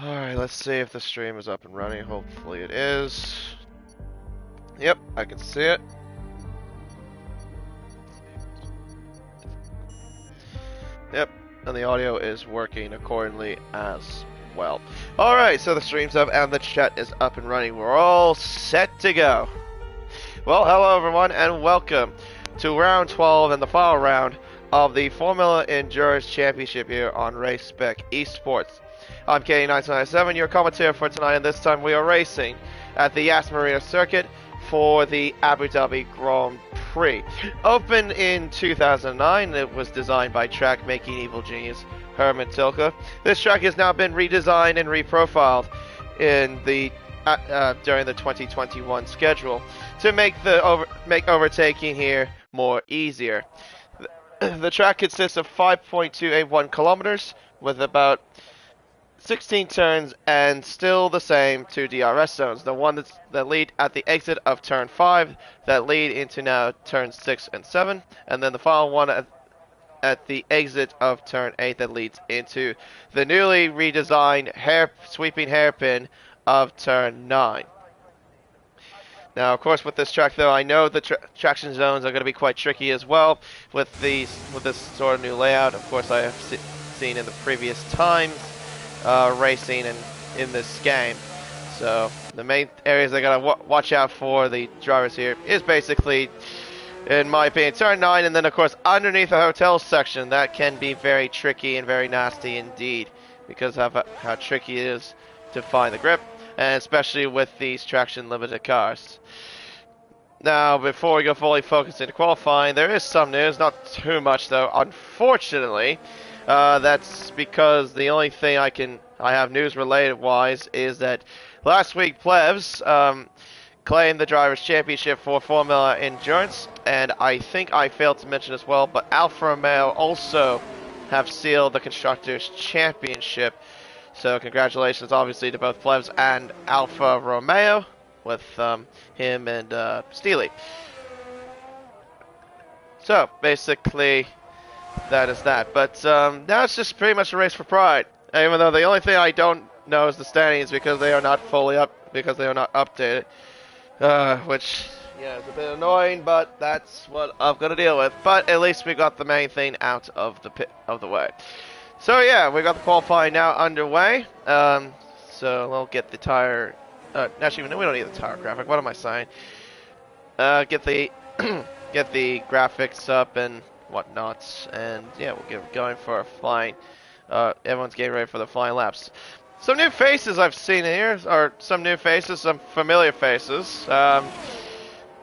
Alright, let's see if the stream is up and running. Hopefully it is. Yep, I can see it. Yep, and the audio is working accordingly as well. Alright, so the stream's up and the chat is up and running. We're all set to go. Well, hello everyone and welcome to round 12 and the final round of the Formula Endurance Championship here on Race Spec Esports. I'm K1997, your commentator for tonight, and this time we are racing at the Yas Marina Circuit for the Abu Dhabi Grand Prix. Opened in 2009, it was designed by track making evil genius Herman Tilke. This track has now been redesigned and reprofiled in the during the 2021 schedule to make overtaking here more easier. The track consists of 5.281 kilometers with about 16 turns and still the same two DRS zones. The one that lead at the exit of turn 5 that lead into now turns 6 and 7, and then the final one at the exit of turn 8 that leads into the newly redesigned sweeping hairpin of turn 9. Now, of course, with this track, though, I know the traction zones are going to be quite tricky as well with this sort of new layout. Of course, I have seen in the previous times racing in this game. So the main areas I gotta watch out for the drivers here is basically, in my opinion, turn 9, and then of course underneath the hotel section. That can be very tricky and very nasty indeed because of how tricky it is to find the grip, and especially with these traction limited cars. Now, before we go fully focused into qualifying, there is some news, not too much though, unfortunately. That's because the only thing I have news related wise is that last week Plebs claimed the Drivers' Championship for Formula Endurance, and I think I failed to mention as well, but Alfa Romeo also have sealed the Constructors' Championship. So congratulations obviously to both Plebs and Alfa Romeo with him and Steely. So basically that is that, but now it's just pretty much a race for pride. Even though the only thing I don't know is the standings because they are not updated, which is a bit annoying, but that's what I'm gonna deal with. But at least we got the main thing out of the way. So yeah, we got the qualifying now underway. So we'll get the tire. Actually, we don't need the tire graphic. What am I saying? Get the get the graphics up and whatnot, and yeah, we'll get going for a flying. Everyone's getting ready for the flying laps. Some new faces I've seen here, or some new faces, some familiar faces,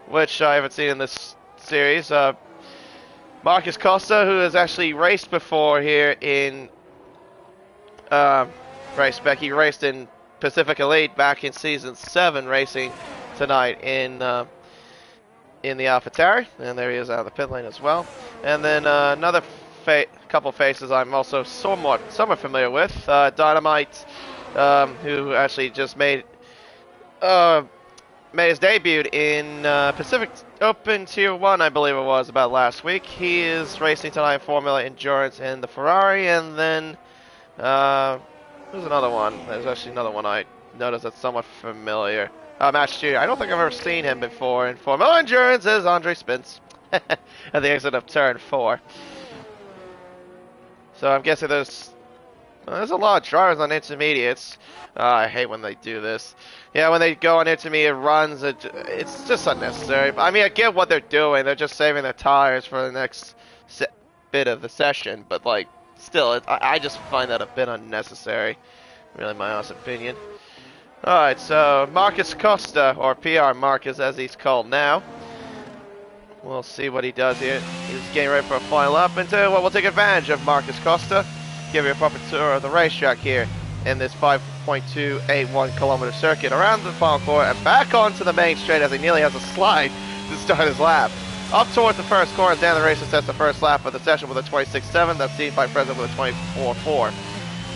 which I haven't seen in this series. Marcus Costa, who has actually raced before here in Race Spec. He raced in Pacific Elite back in Season 7, racing tonight in the AlphaTauri, and there he is out of the pit lane as well. And then another couple faces I'm also somewhat familiar with. Dynamite, who actually just made his debut in Pacific Open Tier 1, I believe it was, about last week. He is racing tonight in Formula Endurance in the Ferrari, and then there's another one. There's actually another one I noticed that's somewhat familiar. Match Junior. I don't think I've ever seen him before in Formula Endurance as Andre Spence at the exit of turn 4. So I'm guessing there's a lot of drivers on intermediates. I hate when they do this. Yeah, when they go on intermediate runs, it's just unnecessary. I mean, I get what they're doing. They're just saving their tires for the next bit of the session. But, like, still, I just find that a bit unnecessary. Really, my honest opinion. Alright, so Marcus Costa, or PR Marcus as he's called now. We'll see what he does here. He's getting ready for a final lap, and we'll take advantage of Marcus Costa. Give you a proper tour of the racetrack here in this 5.281 kilometer circuit around the final corner and back onto the main straight as he nearly has a slide to start his lap. Up towards the first corner, down the race sets the first lap of the session with a 26.7. That's seen by President with a 24.4.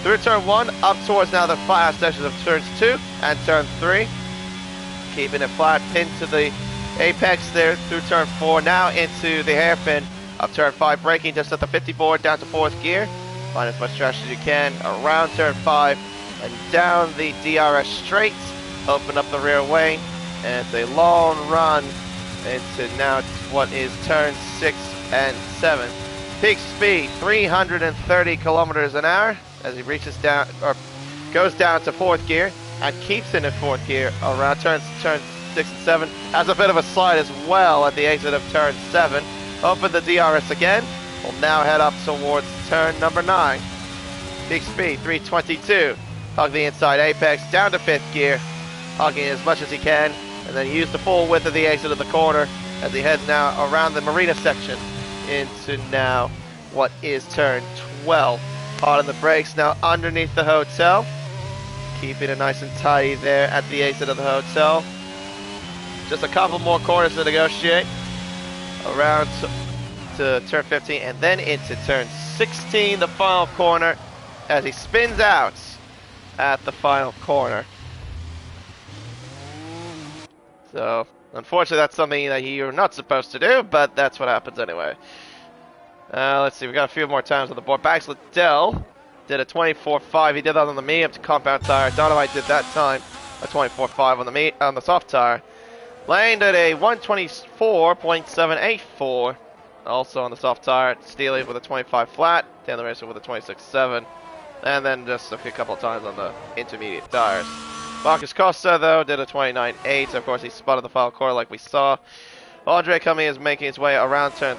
Through turn 1, up towards now the flat sections of turns 2 and turn 3. Keeping it flat, pinned to the apex there through turn 4. Now into the hairpin of turn 5, braking just at the 54 down to 4th gear. Find as much traction as you can around turn 5 and down the DRS straight, open up the rear wing, and it's a long run into now what is turn 6 and 7. Peak speed 330 kilometers an hour as he reaches down, or goes down to 4th gear and keeps it in 4th gear around turn 6 and 7. Has a bit of a slide as well at the exit of turn 7. Open the DRS again. We'll now head up towards turn number 9. Peak speed 322. Hug the inside apex down to 5th gear, hugging as much as he can, and then use the full width of the exit of the corner as he heads now around the marina section into now what is turn 12. Hard on the brakes now underneath the hotel, keeping it nice and tidy there at the exit of the hotel. Just a couple more corners to negotiate around to turn 15 and then into turn 16, the final corner, as he spins out at the final corner. So, unfortunately, that's something that you're not supposed to do, but that's what happens anyway. Let's see, we got a few more times on the board. Bax Liddell did a 24.5. He did that on the medium to compound tire. Donovan did that time a 24.5 on the soft tire. Lane did a 124.784, also on the soft tire. Steely with a 25 flat. Dan the Racer with a 26.7. And then just a couple of times on the intermediate tires. Marcus Costa, though, did a 29.8. Of course, he spotted the final corner like we saw. Andre coming is making his way around turn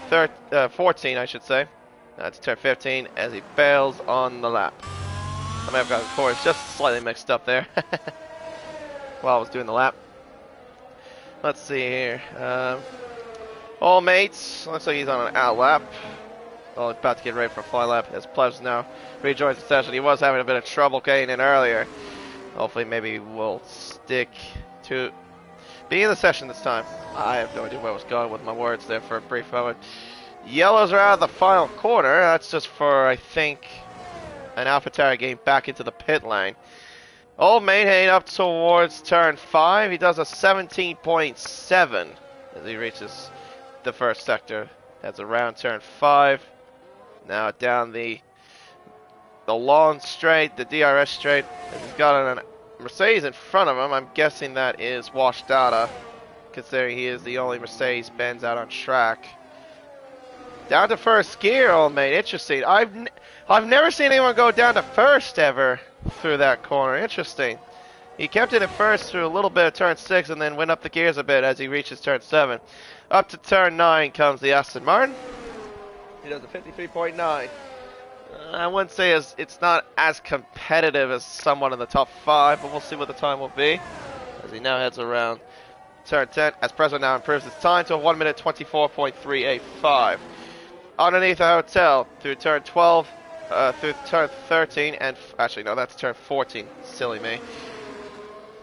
14, I should say. That's turn 15 as he bails on the lap. I may have got the course just slightly mixed up there while I was doing the lap. Let's see here. All mates, looks like he's on an out lap. Well, about to get ready for a fly lap as Plebs now rejoins the session. He was having a bit of trouble getting in earlier. Hopefully maybe we'll stick to being in the session this time. I have no idea where I was going with my words there for a brief moment. Yellows are out of the final corner. That's just for, I think, an AlphaTauri getting back into the pit lane. Old Mate heading up towards turn 5. He does a 17.7 as he reaches the first sector. Heads around turn 5. Now down the long straight, the DRS straight. He's got a Mercedes in front of him. I'm guessing that is Wash Data, considering he is the only Mercedes-Benz out on track. Down to first gear, Old Mate. Interesting. I've never seen anyone go down to first ever through that corner. Interesting. He kept it at first through a little bit of turn 6 and then went up the gears a bit as he reaches turn 7. Up to turn 9 comes the Aston Martin. He does a 53.9. I wouldn't say it's not as competitive as someone in the top 5, but we'll see what the time will be as he now heads around turn 10. As Prezo now improves his time to a 1 minute 24.385. Underneath the hotel through turn 12, through turn 13, and actually no, that's turn 14. Silly me.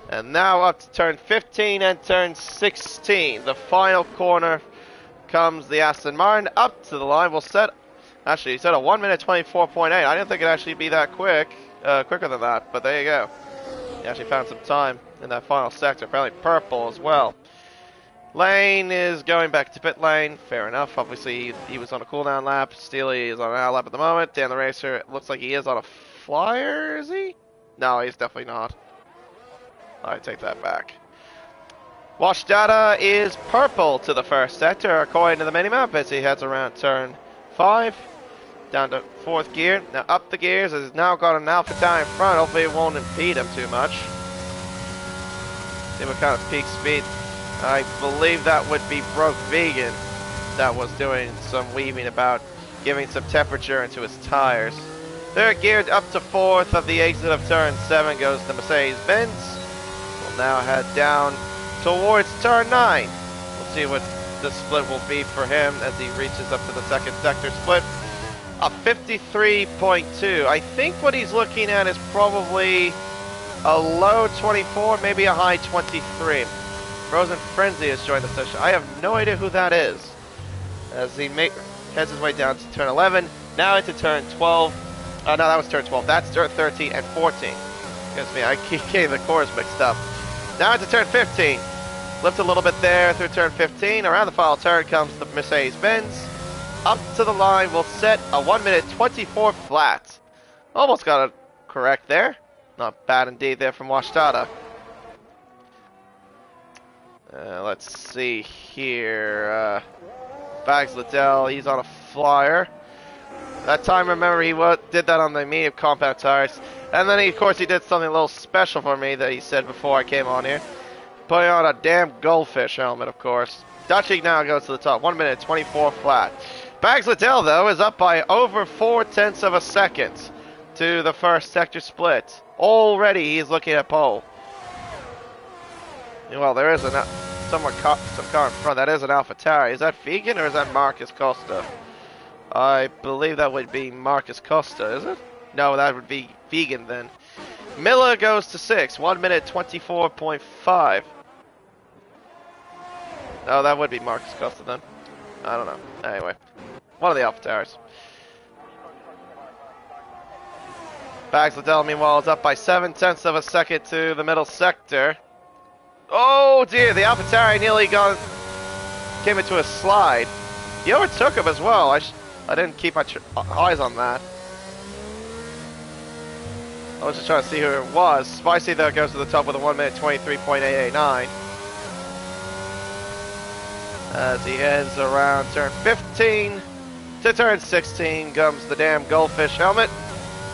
And now up to turn 15 and turn 16. The final corner comes the Aston Martin up to the line. We'll set. Actually, he said a 1 minute 24.8. I didn't think it'd actually be that quick, quicker than that, but there you go. He actually found some time in that final sector, apparently purple as well. Lane is going back to pit lane, fair enough. Obviously, he was on a cooldown lap. Steely is on an out lap at the moment. Dan the Racer, it looks like he is on a flyer, is he? No, he's definitely not. I take that back. Wash Data is purple to the first sector, according to the minimap, as he heads around turn 5. Down to 4th gear. Now up the gears as he's now got an AlphaTauri in front. Hopefully it won't impede him too much. See what kind of peak speed. I believe that would be Broke Vegan that was doing some weaving about giving some temperature into his tires. They're geared up to 4th of the exit of turn 7 goes the Mercedes-Benz. We'll now head down towards turn 9. We'll see what the split will be for him as he reaches up to the second sector split. A 53.2. I think what he's looking at is probably a low 24, maybe a high 23. Frozen Frenzy has joined the session. I have no idea who that is. As he heads his way down to turn 11, now into turn 12. No, that was turn 12. That's turn 13 and 14. Excuse me, I keep getting the cores mixed up. Now into turn 15. Lift a little bit there through turn 15. Around the final turn comes the Mercedes-Benz. Up to the line, we'll set a 1 minute 24 flat. Almost got it correct there. Not bad indeed there from Washdata. Let's see here. Bags Liddell, he's on a flyer. That time, remember, he did that on the medium compound tires. And then, of course, he did something a little special for me that he said before I came on here. Putting on a damn goldfish helmet, of course. Dutchie now goes to the top. 1 minute, 24 flat. Bags Liddell, though, is up by over 4/10 of a second to the first sector split. Already, he's looking at pole. Well, there is some car in front. That is an AlphaTauri. Is that vegan or is that Marcus Costa? I believe that would be Marcus Costa, is it? No, that would be vegan then. Miller goes to 6, 1 minute 24.5. Oh, that would be Marcus Costa then. I don't know. Anyway, one of the AlphaTauris. Bags Liddell, meanwhile, is up by 7/10 of a second to the middle sector. Oh dear, the AlphaTauri nearly came into a slide. He overtook him as well. I didn't keep my eyes on that. I was just trying to see who it was. Spicy, though, goes to the top with a 1 minute 23.889. As he heads around turn 15 to turn 16 comes the damn goldfish helmet.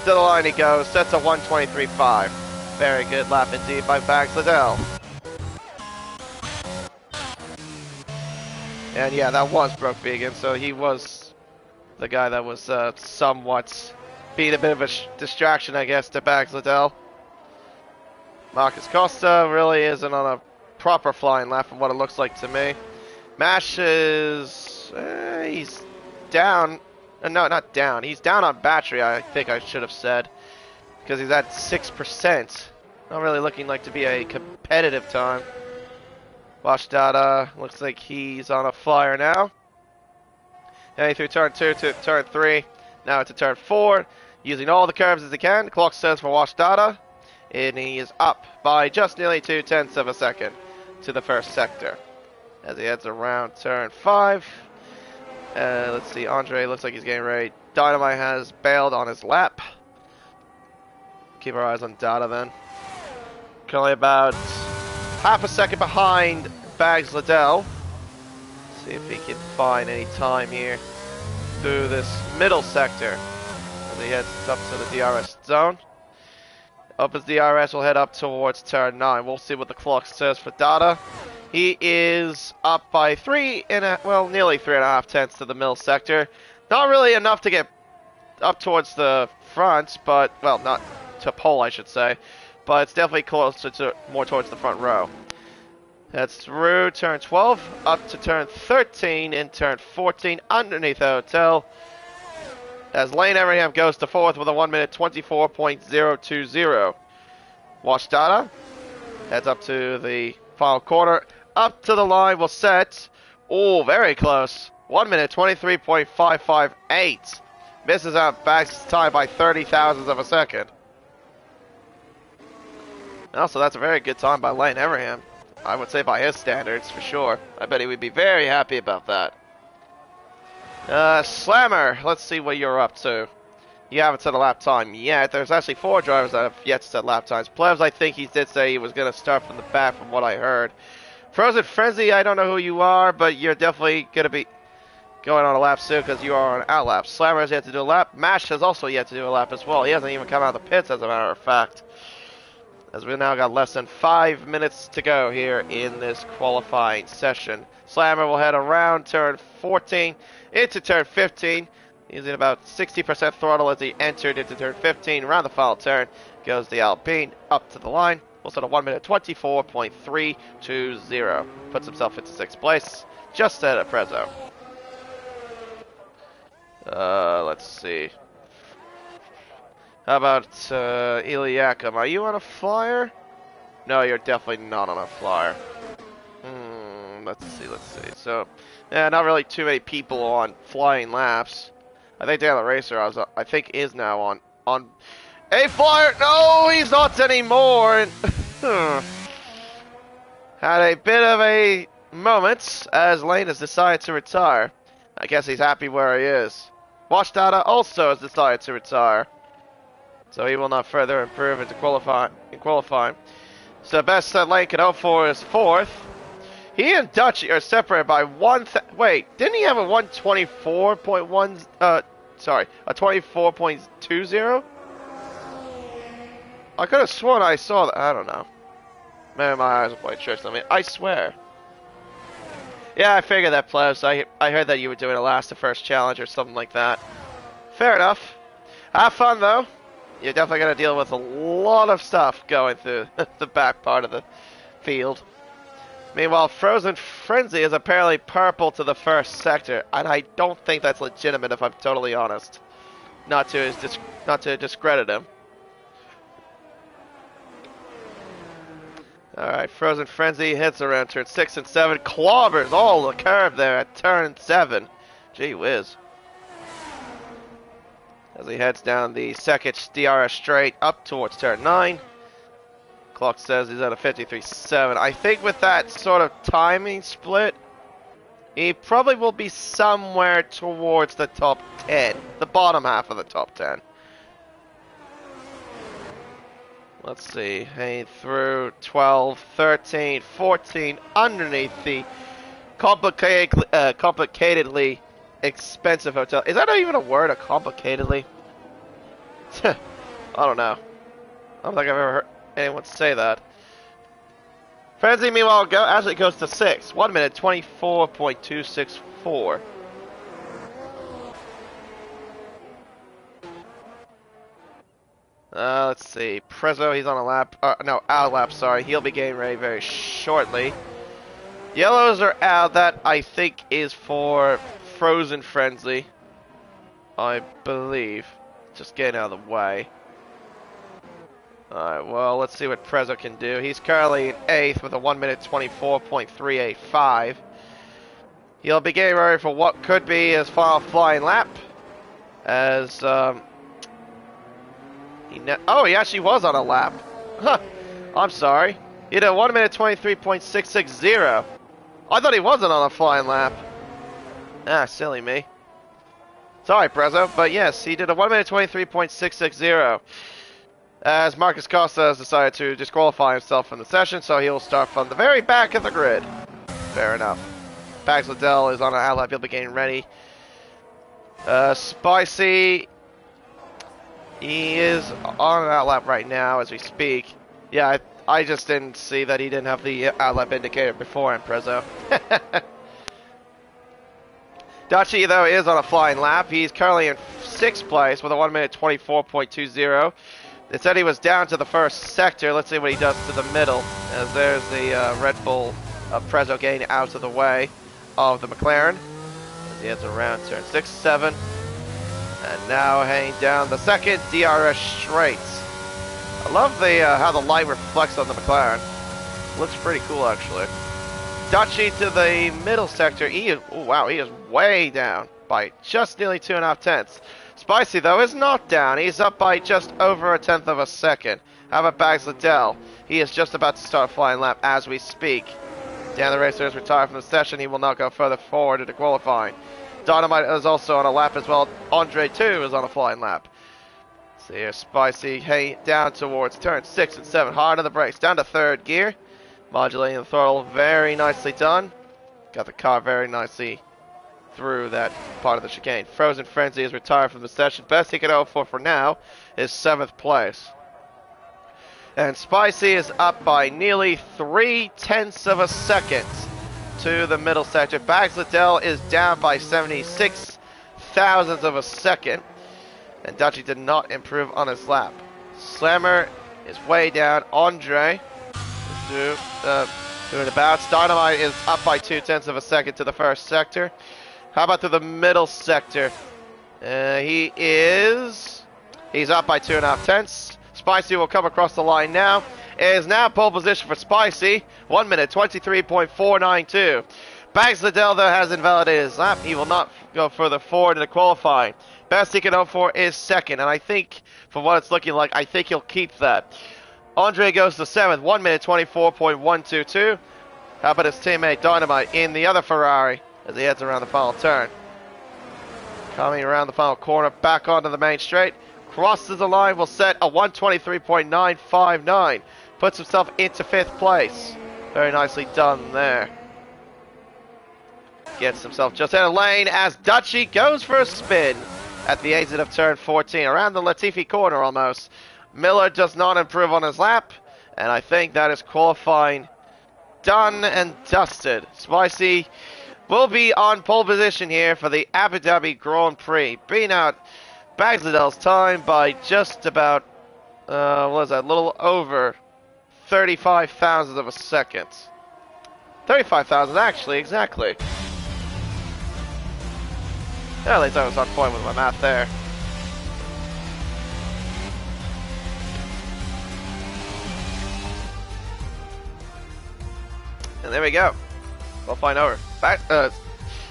To the line he goes, sets a 1:23.5. Very good lap indeed by Bags Liddell. And yeah, that was Broke Vegan, so he was the guy that was somewhat being a bit of a distraction, I guess, to Bags Liddell. Marcus Costa really isn't on a proper flying lap from what it looks like to me. Mash is... he's down. No, not down. He's down on battery, I think I should have said. Because he's at 6%. Not really looking like to be a competitive time. Washdata looks like he's on a flyer now. Heading through turn 2 to turn 3. Now to turn 4. Using all the curves as he can. Clock says for Washdata. And he is up by just nearly 2/10 of a second to the first sector. As he heads around turn 5. Let's see, Andre looks like he's getting ready. Dynamite has bailed on his lap. Keep our eyes on Data then. Currently about half a second behind Bags Liddell. See if he can find any time here through this middle sector as he heads up to the DRS zone. Up as DRS will head up towards turn 9. We'll see what the clock says for Data. He is up by nearly 3.5 to the middle sector. Not really enough to get up towards the front, but, well, not to pole, I should say. But it's definitely closer to more towards the front row. That's through turn 12, up to turn 13, and turn 14 underneath the hotel. As Lane Everingham goes to 4th with a 1 minute 24.020. Washdata heads up to the final corner. Up to the line will set. Oh, very close. 1 minute 23.558. Misses out Bags' time by 30 thousandths of a second. Also, that's a very good time by Lane Everingham. I would say by his standards, for sure. I bet he would be very happy about that. Slammer, let's see what you're up to. You haven't set a lap time yet. There's actually 4 drivers that have yet to set lap times. Plebs, I think he did say he was going to start from the back from what I heard. Frozen Frenzy, I don't know who you are, but you're definitely going to be going on a lap soon because you are on out lap. Slammer has yet to do a lap. Mash has also yet to do a lap as well. He hasn't even come out of the pits, as a matter of fact. As we've now got less than 5 minutes to go here in this qualifying session. Slammer will head around turn 14 into turn 15. Using about 60% throttle as he entered into turn 15. Around the final turn goes the Alpine up to the line. We'll set a 1 minute 24.320. Puts himself into 6th place. Just ahead of Prezzo. Let's see. How about Iliakim? Are you on a flyer? No, you're definitely not on a flyer. Let's see. So, yeah, not really too many people on flying laps. I think Dan the Racer, I think, is now on a flyer. No, he's not anymore. Had a bit of a moment as Lane has decided to retire. I guess he's happy where he is. Washdata also has decided to retire. So he will not further improve into qualifying. So best lane can hope for is 4th. He and Dutchy are separated by wait, didn't he have a 124.1, sorry, a 24.20? I could have sworn I saw that. I don't know. Maybe my eyes are playing tricks on me. I swear. Yeah, I figured that, Plebs. I heard that you were doing a last to first challenge or something like that. Fair enough. Have fun, though. You're definitely going to deal with a lot of stuff going through the back part of the field. Meanwhile, Frozen Frenzy is apparently purple to the first sector, and I don't think that's legitimate if I'm totally honest. Not to discredit him. Alright, Frozen Frenzy hits around turn 6 and 7. Clobbers all the curve there at turn 7. Gee whiz. As he heads down the second DRS straight up towards turn 9. Clock says he's at a 53.7. I think with that sort of timing split, he probably will be somewhere towards the top 10. The bottom half of the top 10. Let's see. Hey, through 12, 13, 14, underneath the complicatedly expensive hotel. Is that not even a word, a complicatedly? I don't know. I don't think I've ever heard anyone say that. Frenzy, meanwhile, actually goes to 6. 1 minute, 24.264. Let's see. Prezzo, he's on a lap. No, out of lap, sorry. He'll be getting ready very shortly. Yellows are out. That, I think, is for Frozen Frenzy. I believe. Just getting out of the way. Alright, well, let's see what Prezzo can do. He's currently in 8th with a 1 minute 24.385. He'll be getting ready for what could be his final flying lap. As, he actually was on a lap. Huh. I'm sorry. He did a 1 minute 23.660. I thought he wasn't on a flying lap. Ah, silly me. Sorry, Prezzo, but yes, he did a 1 minute 23.660. As Marcus Costa has decided to disqualify himself from the session, so he will start from the very back of the grid. Fair enough. Pax Liddell is on an out lap. He'll be getting ready. Spicy. He is on an out lap right now as we speak. Yeah, I just didn't see that he didn't have the out lap indicator before him, Prezzo. Dachi, though, is on a flying lap. He's currently in 6th place with a 1 minute 24.20. They said he was down to the first sector. Let's see what he does to the middle. As there's the Red Bull of Prezzo getting out of the way of the McLaren. As he heads around turn 6, 7. And now heading down the second DRS straights. I love the how the light reflects on the McLaren. Looks pretty cool, actually. Dachi to the middle sector. He is way down by just nearly 2.5 tenths. Spicy, though, is not down. He's up by just over 1/10 of a second. How about Bags Liddell? He is just about to start a flying lap as we speak. Dan the Racer is retired from the session. He will not go further forward into qualifying. Dynamite is also on a lap as well. Andre, too, is on a flying lap. See here, Spicy, hey, down towards turn 6 and 7. Hard on the brakes, down to 3rd gear. Modulating the throttle, very nicely done. Got the car very nicely through that part of the chicane. Frozen Frenzy is retired from the session. Best he can hope for now is 7th place. And Spicy is up by nearly 3/10 of a second to the middle sector. Bags Liddell is down by 76 thousandths of a second. And Dachi did not improve on his lap. Slammer is way down. Andre is doing the bounce. Dynamite is up by 2/10 of a second to the first sector. How about to the middle sector? He's up by 2.5 tenths. Spicy will come across the line now. It is now pole position for Spicy. 1 minute 23.492. Bags Liddell, though, has invalidated his lap. He will not go further forward in the qualifying. Best he can hope for is 2nd, and I think, from what it's looking like, I think he'll keep that. Andre goes to 7th, 1 minute 24.122. How about his teammate Dynamite in the other Ferrari as he heads around the final turn? Coming around the final corner, back onto the main straight. crosses the line, will set a 123.959. Puts himself into 5th place. Very nicely done there. Gets himself just out of lane as Dutchy goes for a spin at the exit of turn 14, around the Latifi corner almost. Miller does not improve on his lap, and I think that is qualifying done and dusted. Spicy will be on pole position here for the Abu Dhabi Grand Prix, beating out Bagslidell's time by just about, what was that, a little over 35 thousandths of a second. 35,000 actually, exactly. Yeah, at least I was on point with my math there. And there we go. Qualifying over.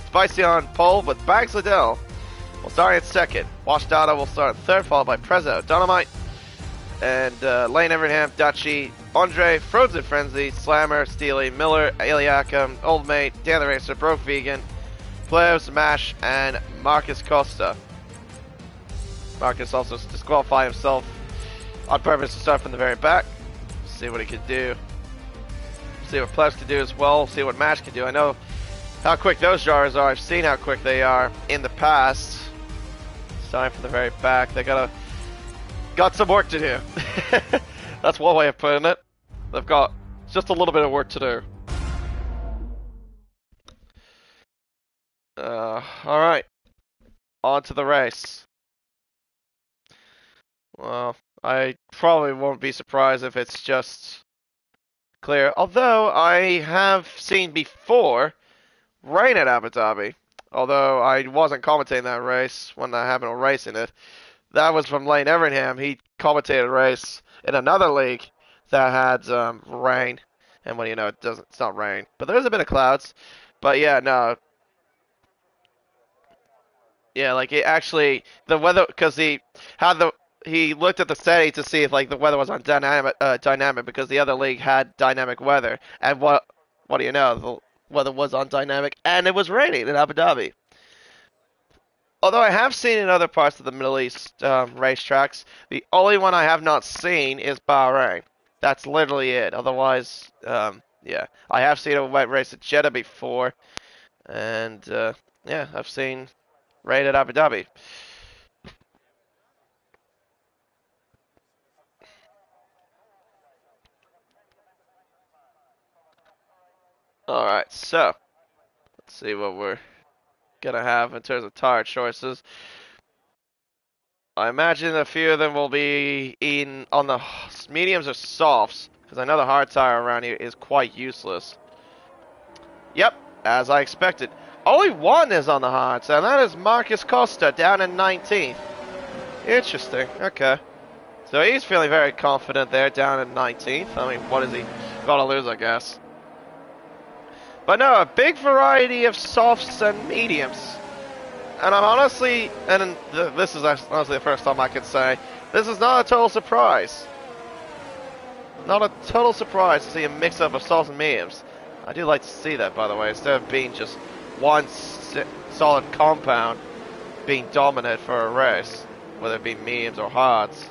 Spicy on pole with Bagslidell will start in 2nd. Washdata will start in 3rd, followed by Prezzo, Dynamite, and Lane Everingham, Dutchy, Andre, Frozen Frenzy, Slammer, Steely, Miller, Eliakim, Old Mate, Dan the Racer, Broke Vegan, Plebs, Mash, and Marcus Costa. Marcus also disqualified himself on purpose to start from the very back. See what he can do. See what Plebs can do as well. See what Mash can do. I know how quick those jars are. I've seen how quick they are in the past. Starting from the very back. They got some work to do. That's one way of putting it. They've got just a little bit of work to do. Alright. On to the race. Well, I probably won't be surprised if it's just clear. Although, I have seen before rain at Abu Dhabi. Although, I wasn't commentating that race when I happened to race in it. That was from Lane Everingham. He commentated a race in another league that had rain. And when you know it's not rain. But there's a bit of clouds. But yeah, no. Yeah, like it actually, the weather, because he looked at the setting to see if like the weather was on dynamic because the other league had dynamic weather. And what do you know? The weather was on dynamic and it was raining in Abu Dhabi. Although I have seen in other parts of the Middle East racetracks, the only one I have not seen is Bahrain. That's literally it. Otherwise, yeah. I have seen a wet race at Jeddah before. And, yeah, I've seen rain at Abu Dhabi. Alright, so, let's see what we're gonna have in terms of tire choices. I imagine a few of them will be on the mediums or softs, because I know the hard tire around here is quite useless. Yep, as I expected. Only one is on the hards, and that is Marcus Costa down in 19th. Interesting, okay. So he's feeling very confident there down in 19th. I mean, what is he got to lose, I guess. But no, a big variety of softs and mediums. And I'm honestly, and this is honestly the first time I could say, this is not a total surprise. Not a total surprise to see a mix-up of softs and mediums. I do like to see that, by the way, instead of being just one solid compound being dominant for a race, whether it be mediums or hards,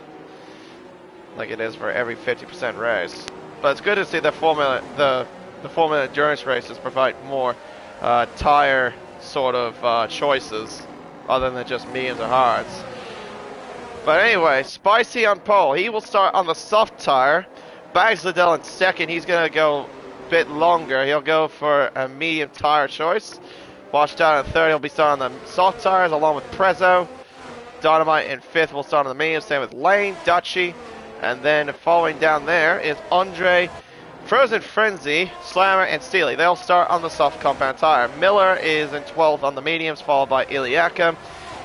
like it is for every 50% race. But it's good to see that the Formula Endurance races provide more tire sort of choices other than just mediums or hards. But anyway, Spicy on pole. He will start on the soft tire. Bagslidell in 2nd. He's going to go a bit longer. He'll go for a medium tire choice. Washed out in 3rd. He'll be starting on the soft tires along with Prezzo. Dynamite in 5th will start on the medium. Same with Lane, Dutchy. And then following down there is Andre, Frozen Frenzy, Slammer, and Steely. They'll start on the soft compound tire. Miller is in 12th on the mediums, followed by Iliaka.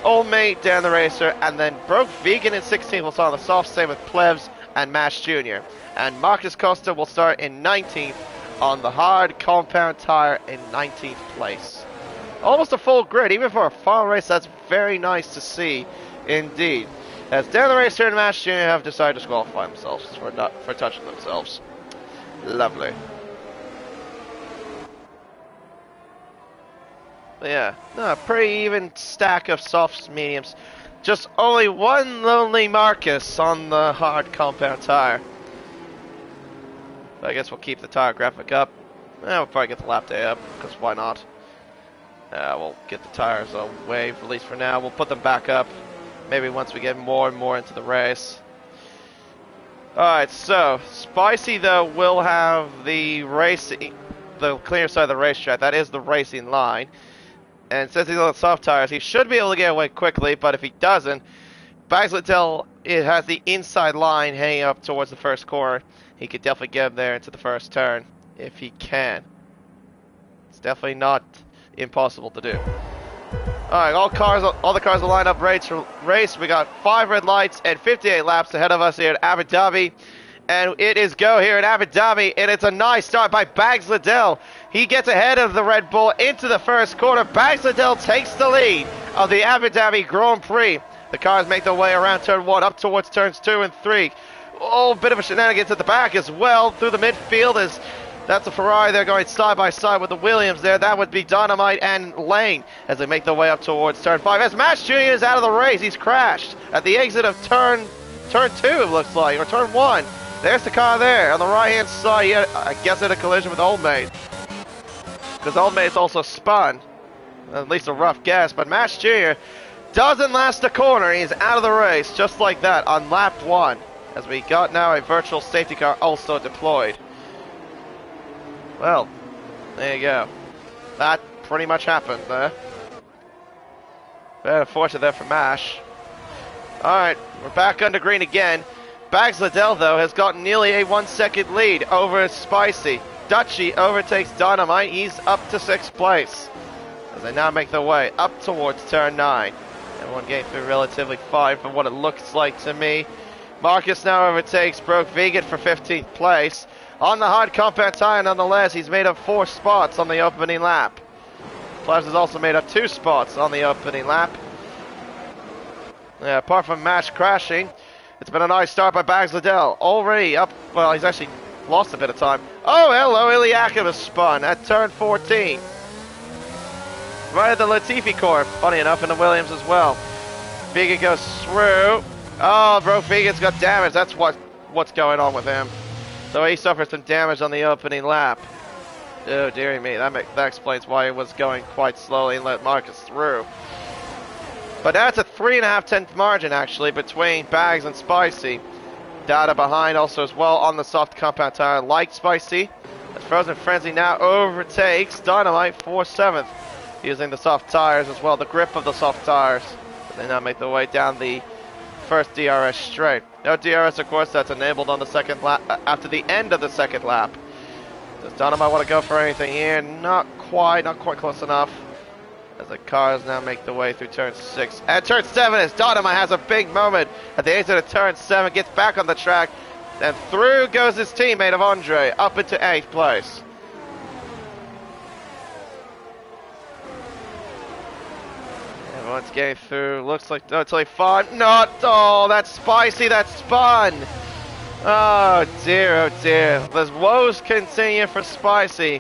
Old Mate, Dan the Racer, and then Broke Vegan in 16th will start on the soft, same with Plebs and Mash Jr. And Marcus Costa will start in 19th on the hard compound tire in 19th place. Almost a full grid, even for a final race, that's very nice to see indeed. As Dan the Racer and Mash Jr. have decided to disqualify themselves for touching themselves. Lovely. But yeah, no, pretty even stack of softs, mediums. Just only one lonely Marcus on the hard compound tire. But I guess we'll keep the tire graphic up. We'll probably get the lap day up, because why not? We'll get the tires away, at least for now. We'll put them back up, maybe once we get more and more into the race. Alright, so, Spicy, though, will have the clear side of the racetrack. That is the racing line. And since he's on the soft tires, he should be able to get away quickly, but if he doesn't, Bags Liddell, it has the inside line hanging up towards the first corner. He could definitely get him there into the first turn, if he can. It's definitely not impossible to do. Alright, all the cars will line up race. We got 5 red lights and 58 laps ahead of us here at Abu Dhabi. And it is go here at Abu Dhabi, and it's a nice start by Bags Liddell. He gets ahead of the Red Bull into the first corner. Bags Liddell takes the lead of the Abu Dhabi Grand Prix. The cars make their way around turn 1 up towards turns 2 and 3. Oh, bit of a shenanigans at the back as well through the midfield. That's a Ferrari. They're going side by side with the Williams there. That would be Dynamite and Lane as they make their way up towards turn 5. As Max Jr. is out of the race, he's crashed at the exit of turn 2, it looks like, or turn 1. There's the car there on the right-hand side. I guess it had a collision with Old Mate, because Old Mate's also spun. At least a rough guess. But Max Jr. doesn't last a corner. He's out of the race just like that on lap 1. As we got now a virtual safety car also deployed. Well, there you go. That pretty much happened there. Very unfortunate there for Mash. Alright, we're back under green again. Bags Liddell, though, has got nearly a 1-second lead over Spicy. Dutchy overtakes Dynamite. He's up to 6th place as they now make their way up towards turn 9. Everyone getting through relatively fine from what it looks like to me. Marcus now overtakes Broke Vegan for 15th place. On the hard compound tire, nonetheless, he's made up 4 spots on the opening lap. Plus has also made up 2 spots on the opening lap. Yeah, apart from Match crashing, it's been a nice start by Bags Liddell. Already up, well, he's actually lost a bit of time. Oh, hello, Iliakov has spun at turn 14. Right at the Latifi corner, funny enough, in the Williams as well. Vegan goes through. Oh, bro, Vegan's got damage. That's what's going on with him. So he suffers some damage on the opening lap. Oh, dearie me. That explains why he was going quite slowly and let Marcus through. But that's a 3.5-tenth margin, actually, between Bags and Spicy. Data behind also as well on the soft compound tire, like Spicy. As Frozen Frenzy now overtakes Dynamite for 7th, using the soft tires as well, the grip of the soft tires. But they now make their way down the first DRS straight. No DRS, of course, that's enabled on the second lap, after the end of the second lap. Does Dynamite want to go for anything here? Not quite close enough. As the cars now make their way through turn 6. And turn 7 as Dynamite has a big moment at the exit of turn 7, gets back on the track, and through goes his teammate of Andre, up into 8th place. Everyone's getting through, looks like totally fun. Not, oh, that's Spicy, that spun. Oh dear, the woes continue for Spicy.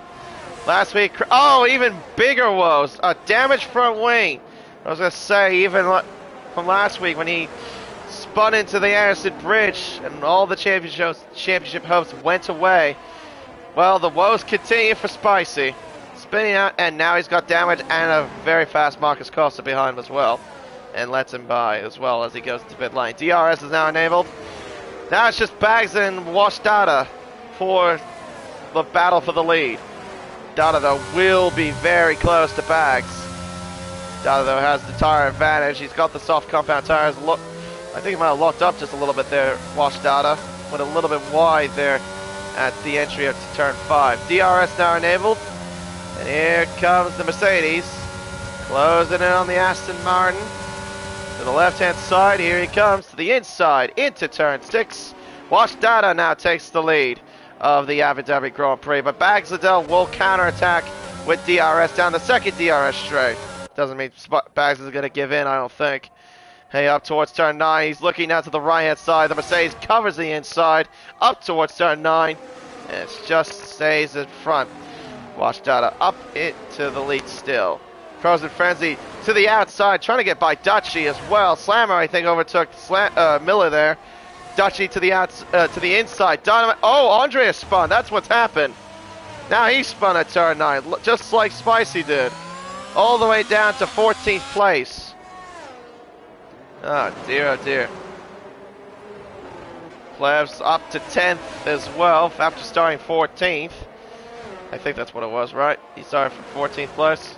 Last week, oh, even bigger woes. A damaged front wing. I was going to say, even from last week when he spun into the Anderson Bridge and all the championship hopes went away. Well, the woes continue for Spicy. Spinning out, and now he's got damage and a very fast Marcus Costa behind him as well. And lets him by as well as he goes to pit lane. DRS is now enabled. Now it's just Bags and Wash Data for the battle for the lead. Data, though, will be very close to Bags. Data, though, has the tire advantage. He's got the soft compound tires. Look, I think he might have locked up just a little bit there, Wash Data. Went a little bit wide there at the entry up to turn 5. DRS now enabled. And here comes the Mercedes. Closing in on the Aston Martin. To the left-hand side, here he comes to the inside, into turn 6. Wash Data now takes the lead of the Abu Dhabi Grand Prix, but Bags Liddell will counterattack with DRS down the second DRS straight. Doesn't mean Bags is going to give in, I don't think. Hey, up towards turn 9, he's looking now to the right-hand side. The Mercedes covers the inside, up towards turn 9, and it just stays in front. Wash Data up into the lead still. Frozen Frenzy to the outside, trying to get by Dutchy as well. Slammer, I think, overtook Miller there. Dutchy to the inside. Dynamite. Oh, Andrea spun. That's what's happened. Now he spun at turn 9, just like Spicy did. All the way down to 14th place. Oh dear, oh dear. Plebs up to 10th as well after starting 14th. I think that's what it was, right? He started from 14th place.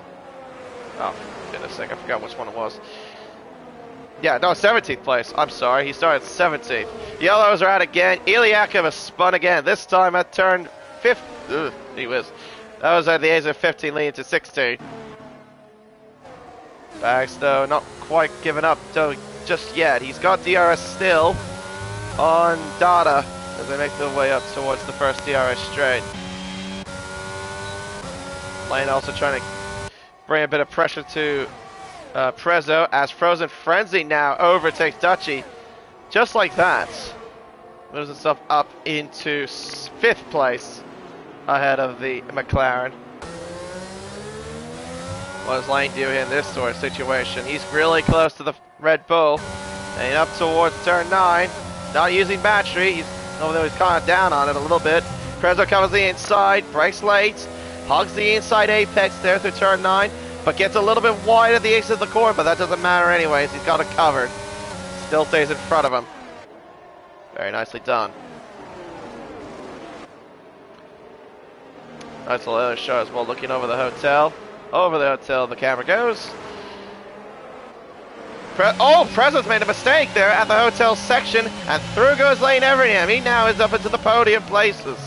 Oh, for goodness sake, I forgot which one it was. Yeah, no, 17th place. I'm sorry, he started 17th. Yellows are out again. Iliakov has spun again, this time at turn 5th. Ugh, he was. That was at the age of 15 leading to 16. Bags, though, not quite giving up just yet. He's got DRS still on Dada as they make their way up towards the first DRS straight. Lane also trying to bring a bit of pressure to Prezzo as Frozen Frenzy now overtakes Dutchy. Just like that. Moves himself up into 5th place ahead of the McLaren. What does Lane do in this sort of situation? He's really close to the Red Bull. And up towards turn 9. Not using battery, although he's kind of down on it a little bit. Prezzo covers the inside, brakes late, hugs the inside apex there through turn 9, but gets a little bit wide at the exit of the corner, but that doesn't matter anyways, he's got it covered. Still stays in front of him. Very nicely done. Nice little show as well, looking over the hotel. Over the hotel the camera goes. Prezzo's made a mistake there at the hotel section, and through goes Lane Everingham. He now is up into the podium places.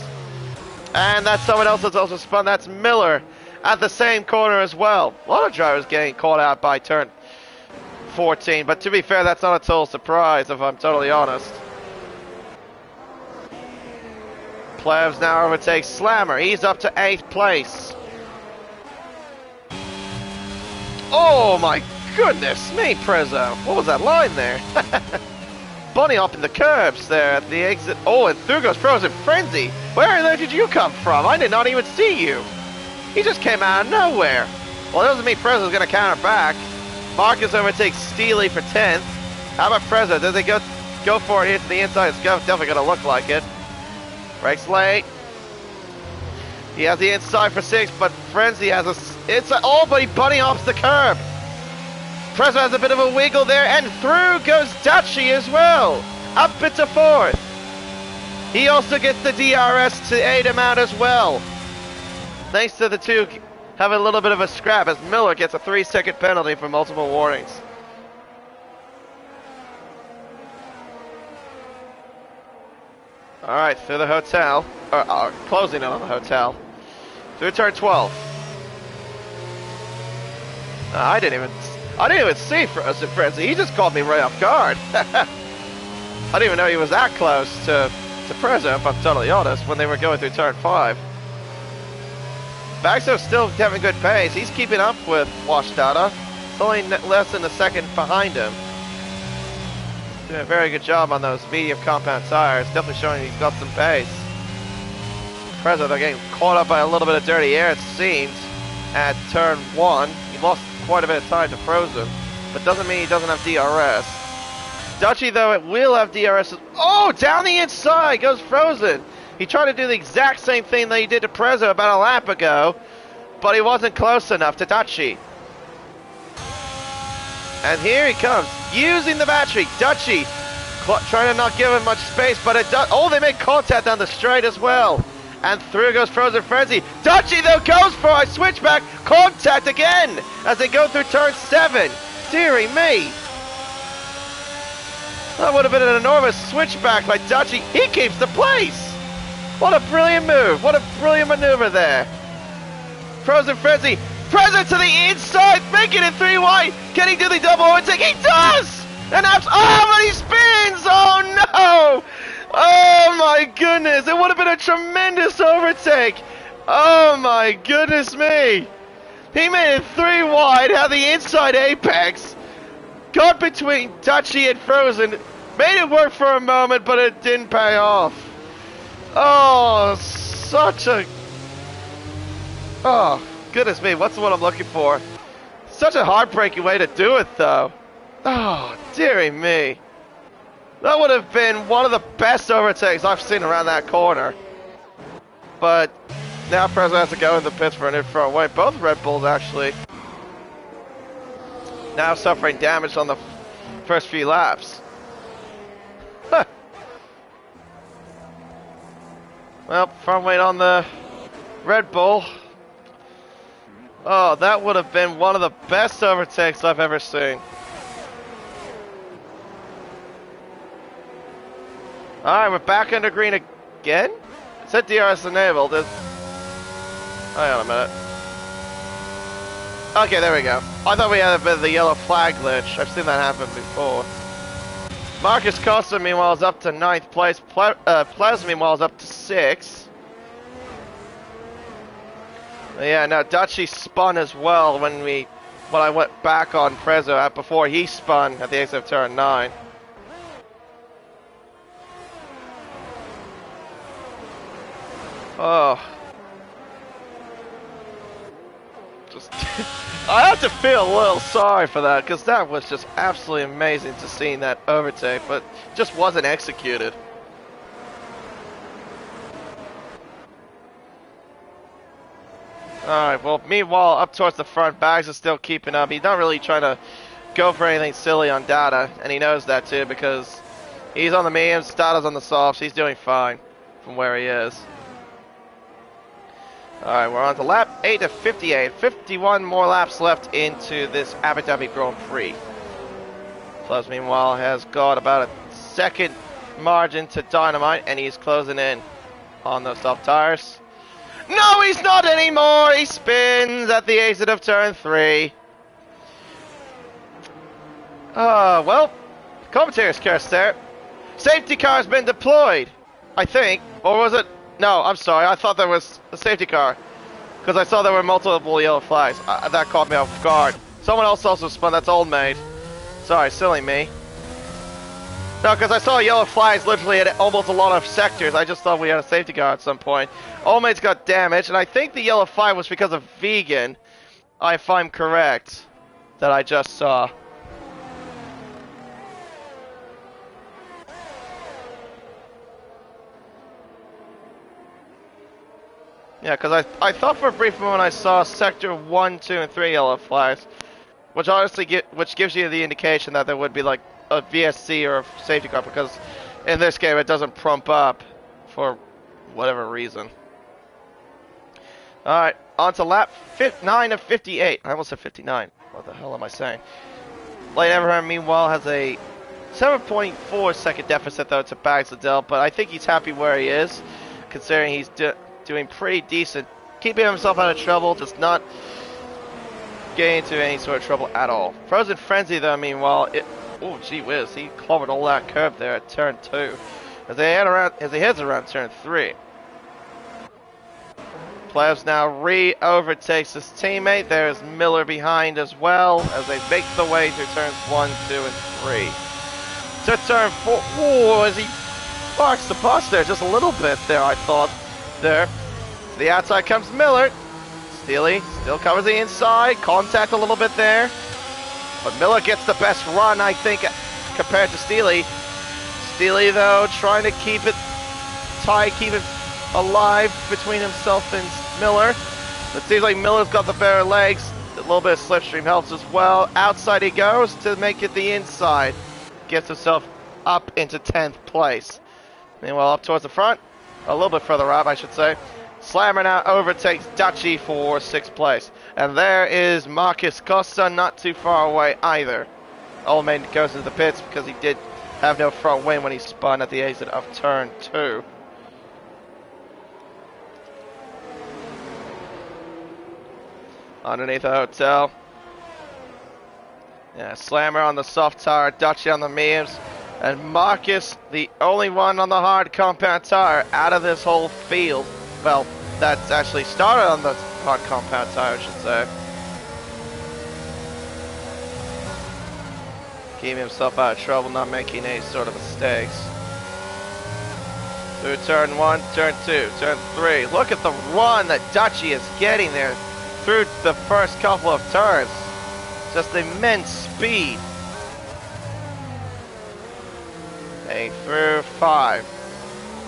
And that's someone else that's also spun. That's Miller at the same corner as well. A lot of drivers getting caught out by turn 14, but to be fair, that's not a total surprise if I'm totally honest. Plebs now overtakes Slammer. He's up to 8th place. Oh my goodness me, Prezzo. What was that line there? Bunny up in the curbs there at the exit. Oh, and through goes Frozen Frenzy. Where in there did you come from? I did not even see you. He just came out of nowhere. Well, it doesn't mean Prezzo's going to counter back. Marcus overtakes Steely for 10th. How about Prezzo? Does he go for it here to the inside? It's definitely going to look like it. Brakes late. He has the inside for 6th, but Frenzy has oh, but he bunny hops the curb. Prezzo has a bit of a wiggle there, and through goes Dutchy as well. Up into 4th. He also gets the DRS to aid him out as well. Thanks to the two having a little bit of a scrap as Miller gets a 3-second penalty for multiple warnings. Alright, through the hotel, closing in on the hotel. Through turn 12. I didn't even see Frozen Frenzy. He just caught me right off guard. I didn't even know he was that close to Prezzo, if I'm totally honest, when they were going through turn 5. Baxter's still having good pace. He's keeping up with Washdata. It's only less than a second behind him. Doing a very good job on those medium compound tires. Definitely showing he's got some pace. Prezzo, they're getting caught up by a little bit of dirty air, it seems, at turn 1. He lost quite a bit of time to Frozen, but doesn't mean he doesn't have DRS. Dutchy, though, it will have DRS. Oh, down the inside goes Frozen. He tried to do the exact same thing that he did to Prezzo about a lap ago, but he wasn't close enough to Dutchy. And here he comes, using the battery. Dutchy trying to not give him much space, but it does. Oh, they make contact on the straight as well. And through goes Frozen Frenzy. Dutchy, though, goes for a switchback. Contact again as they go through turn 7. Deary me. That would have been an enormous switchback by Dutchy. He keeps the place. What a brilliant move. What a brilliant maneuver there. Frozen Frenzy. Present to the inside. Making it 3 wide. Can he do the double overtake? He does. And but he spins. Oh, no. Oh my goodness, it would have been a tremendous overtake. Oh my goodness me. He made it 3 wide, had the inside apex, got between Dutchy and Frozen, made it work for a moment, but it didn't pay off. Oh, oh, goodness me, what's the one I'm looking for? Such a heartbreaking way to do it, though. Oh, dearie me. That would have been one of the best overtakes I've seen around that corner. But now Prezzo has to go in the pits for a new front wing. Both Red Bulls, actually, now suffering damage on the first few laps. Huh. Well, front wing on the Red Bull. Oh, that would have been one of the best overtakes I've ever seen. Alright, we're back under green again? It said DRS enabled. Hang on a minute. Okay, there we go. I thought we had a bit of the yellow flag glitch. I've seen that happen before. Marcus Costa, meanwhile, is up to 9th place. Plaza, meanwhile, is up to 6th. Yeah, now Dutchy spun as well when I went back on Prezzo before he spun at the exit of turn 9. Oh. Just I have to feel a little sorry for that, because that was just absolutely amazing to see that overtake, but just wasn't executed. Alright, well, meanwhile, up towards the front, Bags is still keeping up. He's not really trying to go for anything silly on Data, and he knows that too, because he's on the mediums, Data's on the softs. He's doing fine from where he is. Alright, we're on to lap 8 of 58. 51 more laps left into this Abu Dhabi Grand Prix. Plus, meanwhile, has got about a second margin to Dynamite, and he's closing in on those soft tires. No, he's not anymore! He spins at the exit of turn 3. Well, commentator's curse there. Safety car's been deployed, I think. Or was it? No, I'm sorry. I thought there was a safety car, because I saw there were multiple yellow flags. That caught me off guard. Someone else also spun. That's Old Maid. Sorry, silly me. No, because I saw yellow flags literally at almost a lot of sectors. I just thought we had a safety car at some point. Old Maid's got damaged, and I think the yellow flag was because of Vegan, if I'm correct, that I just saw. Yeah, because I thought for a brief moment I saw sector 1, 2, and 3 yellow flags, which honestly gives you the indication that there would be like a VSC or a safety car, because in this game it doesn't prompt up for whatever reason. Alright, on to lap 9 of 58. I almost said 59. What the hell am I saying? Lane Everham, meanwhile, has a 7.4 second deficit though to Bags Liddell, but I think he's happy where he is, considering he's doing pretty decent, keeping himself out of trouble, just not getting into any sort of trouble at all. Frozen Frenzy though, meanwhile, oh gee whiz, he clobbered all that curve there at turn 2 as he heads around turn 3. Plebs now overtakes his teammate. There's Miller behind as well as they make the way through turns 1, 2, and 3. To turn 4, oh, as he parks the bus there just a little bit there, I thought. There. To the outside comes Miller. Steely still covers the inside. Contact a little bit there. But Miller gets the best run, I think, compared to Steely. Steely, though, trying to keep it tight, keep it alive between himself and Miller. It seems like Miller's got the better legs. A little bit of slipstream helps as well. Outside he goes to make it the inside. Gets himself up into 10th place. Meanwhile, up towards the front. A little bit further up, I should say. Slammer now overtakes Dutchy for 6th place. And there is Marcus Costa, not too far away either. Old Man goes into the pits because he did have no front wing when he spun at the exit of turn 2. Underneath the hotel. Yeah, Slammer on the soft tire, Dutchy on the mediums. And Marcus, the only one on the hard compound tire out of this whole field. Well, that's actually started on the hard compound tire, I should say. Keeping himself out of trouble, not making any sort of mistakes. Through turn 1, turn 2, turn 3. Look at the run that Dutchy is getting there through the first couple of turns. Just immense speed. Heading through 5.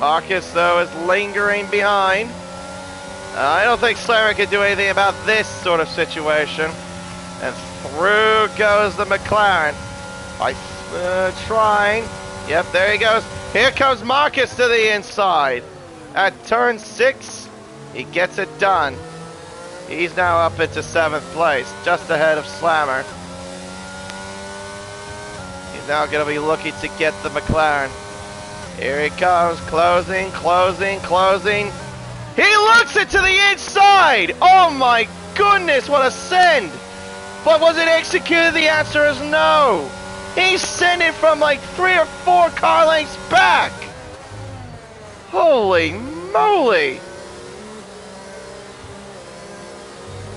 Marcus, though, is lingering behind. I don't think Slammer can do anything about this sort of situation. And through goes the McLaren. Trying. Yep, there he goes. Here comes Marcus to the inside. At turn 6, he gets it done. He's now up into 7th place, just ahead of Slammer. He's now going to be looking to get the McLaren. Here he comes, closing, closing, closing. He looks it to the inside! Oh my goodness, what a send! But was it executed? The answer is no. He's sending from like 3 or 4 car lengths back. Holy moly!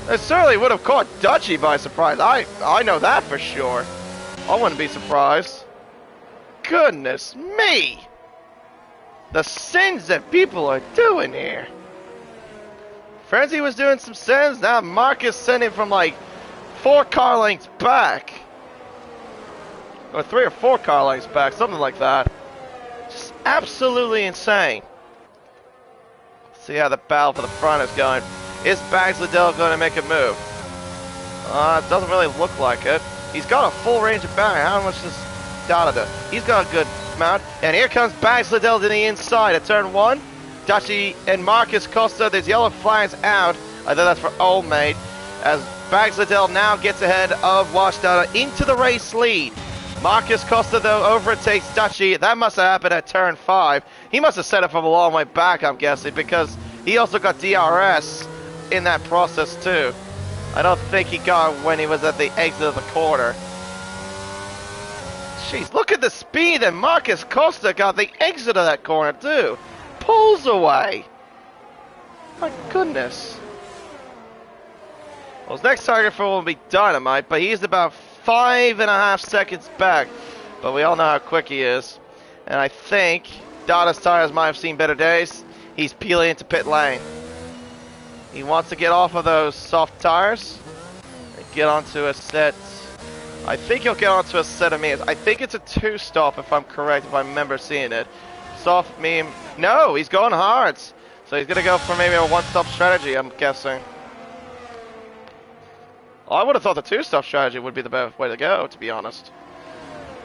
It certainly would have caught Dutchy by surprise. I know that for sure. I wouldn't be surprised. Goodness me! The sins that people are doing here. Frenzy was doing some sins. Now Marcus sending from like 4 car lengths back. Or 3 or 4 car lengths back. Something like that. Just absolutely insane. See how the battle for the front is going. Is Bags Liddell going to make a move? It doesn't really look like it. He's got a full range of battery. How much does Dada do? He's got a good amount. And here comes Bags Liddell to the inside at turn 1. Dutchy and Marcus Costa. There's yellow flags out. I think that's for Old Mate. As Bags Liddell now gets ahead of Wash Dada into the race lead. Marcus Costa, though, overtakes Dutchy. That must have happened at turn 5. He must have set it from a long way back, I'm guessing, because he also got DRS in that process, too. I don't think he got when he was at the exit of the corner. Jeez, look at the speed that Marcus Costa got the exit of that corner, too. Pulls away. My goodness. Well, his next target for will be Dynamite, but he's about 5.5 seconds back. But we all know how quick he is. And I think Dada's tires might have seen better days. He's peeling into pit lane. He wants to get off of those soft tires and get onto a set. I think he'll get onto a set of mediums. I think it's a 2-stop if I'm correct, if I remember seeing it. Soft, medium. No, he's going hards. So he's going to go for maybe a 1-stop strategy, I'm guessing. I would have thought the 2-stop strategy would be the best way to go, to be honest.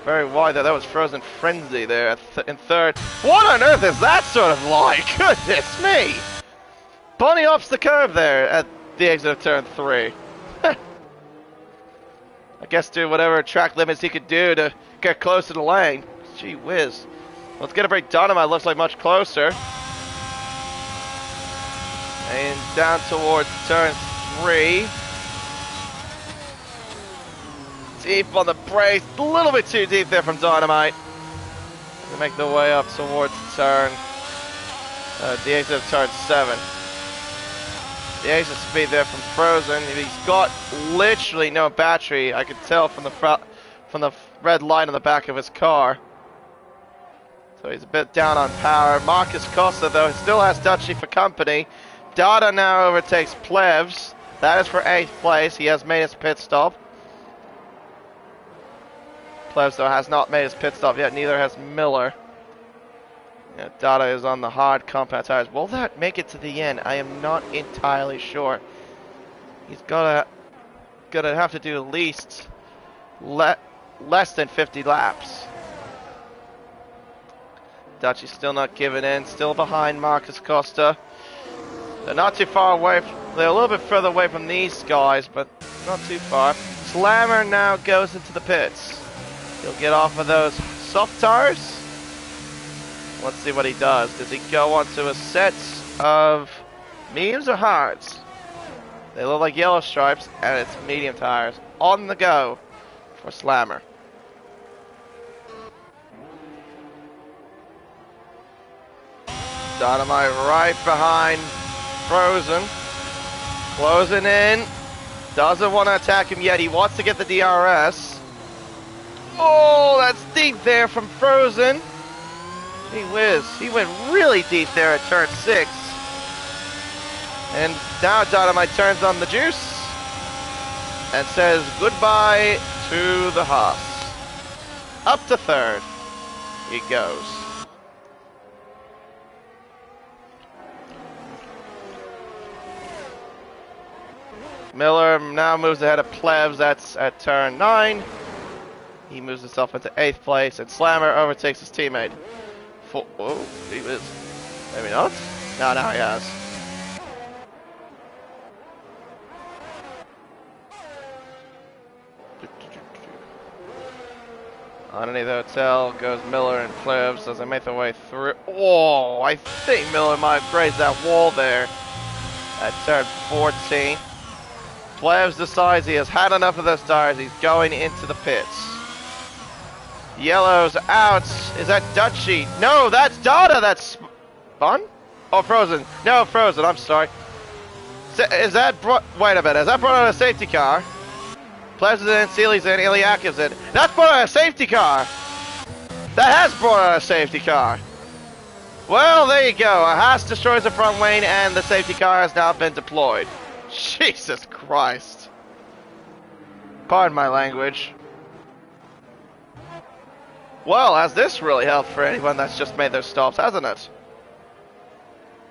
Very wide there. That was Frozen Frenzy there in 3rd. What on earth is that sort of like? Goodness me! Bunny off the curve there at the exit of turn 3. I guess do whatever track limits he could do to get close to the lane. Gee whiz. Let's get a break. Dynamite looks like much closer. And down towards turn 3. Deep on the brakes. A little bit too deep there from Dynamite. They make their way up towards turn. The exit of turn 7. The exit speed there from Frozen. He's got literally no battery. I can tell from the red line on the back of his car. So he's a bit down on power. Marcus Costa, though, still has Dutchy for company. Dada now overtakes Plevs. That is for 8th place. He has made his pit stop. Plevs, though, has not made his pit stop yet. Neither has Miller. Yeah, Dada is on the hard compound tires. Will that make it to the end? I am not entirely sure. He's gonna have to do at least less than 50 laps. Dutchy's still not giving in. Still behind Marcus Costa. They're not too far away. They're a little bit further away from these guys, but not too far. Slammer now goes into the pits. He'll get off of those soft tires. Let's see what he does. Does he go onto a set of mediums or hards? They look like yellow stripes, and it's medium tires. On the go for Slammer. Dynamite right behind Frozen. Closing in. Doesn't want to attack him yet. He wants to get the DRS. Oh, that's deep there from Frozen. Gee whiz. He went really deep there at turn 6. And now Dynamite turns on the juice. and says goodbye to the Haas. Up to third he goes. Miller now moves ahead of Plebs. That's at turn 9. He moves himself into 8th place, and Slammer overtakes his teammate. Oh, he is. Maybe not? No, he has. Underneath the hotel goes Miller and Plebs as they make their way through. Oh, I think Miller might have grazed that wall there at turn 14. Plebs decides he has had enough of those tires. He's going into the pits. Yellow's out. Is that Dutchy? No, that's Dada. That's Spun? Oh, Frozen. No, Frozen. I'm sorry. Is that wait a minute. Is that brought out a safety car? Plebs is in, Seely's in, Iliakov's in. That's brought out a safety car. That has brought out a safety car. Well, there you go. A Haas destroys the front lane, and the safety car has now been deployed. Jesus Christ. Pardon my language. Well, has this really helped for anyone that's just made their stops, hasn't it?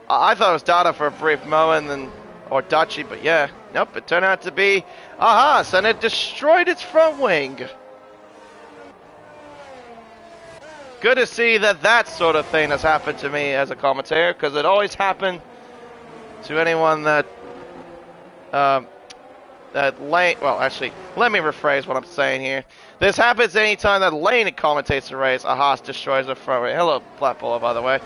I thought it was Dada for a brief moment, or Dutchy, but yeah. Nope, it turned out to be a Haas, and it destroyed its front wing. Good to see that that sort of thing has happened to me as a commentator, because it always happened to anyone that lane, well, actually, let me rephrase what I'm saying here. This happens anytime that lane commentates a race, a Haas destroys the front wing. Hello, Flatball, by the way.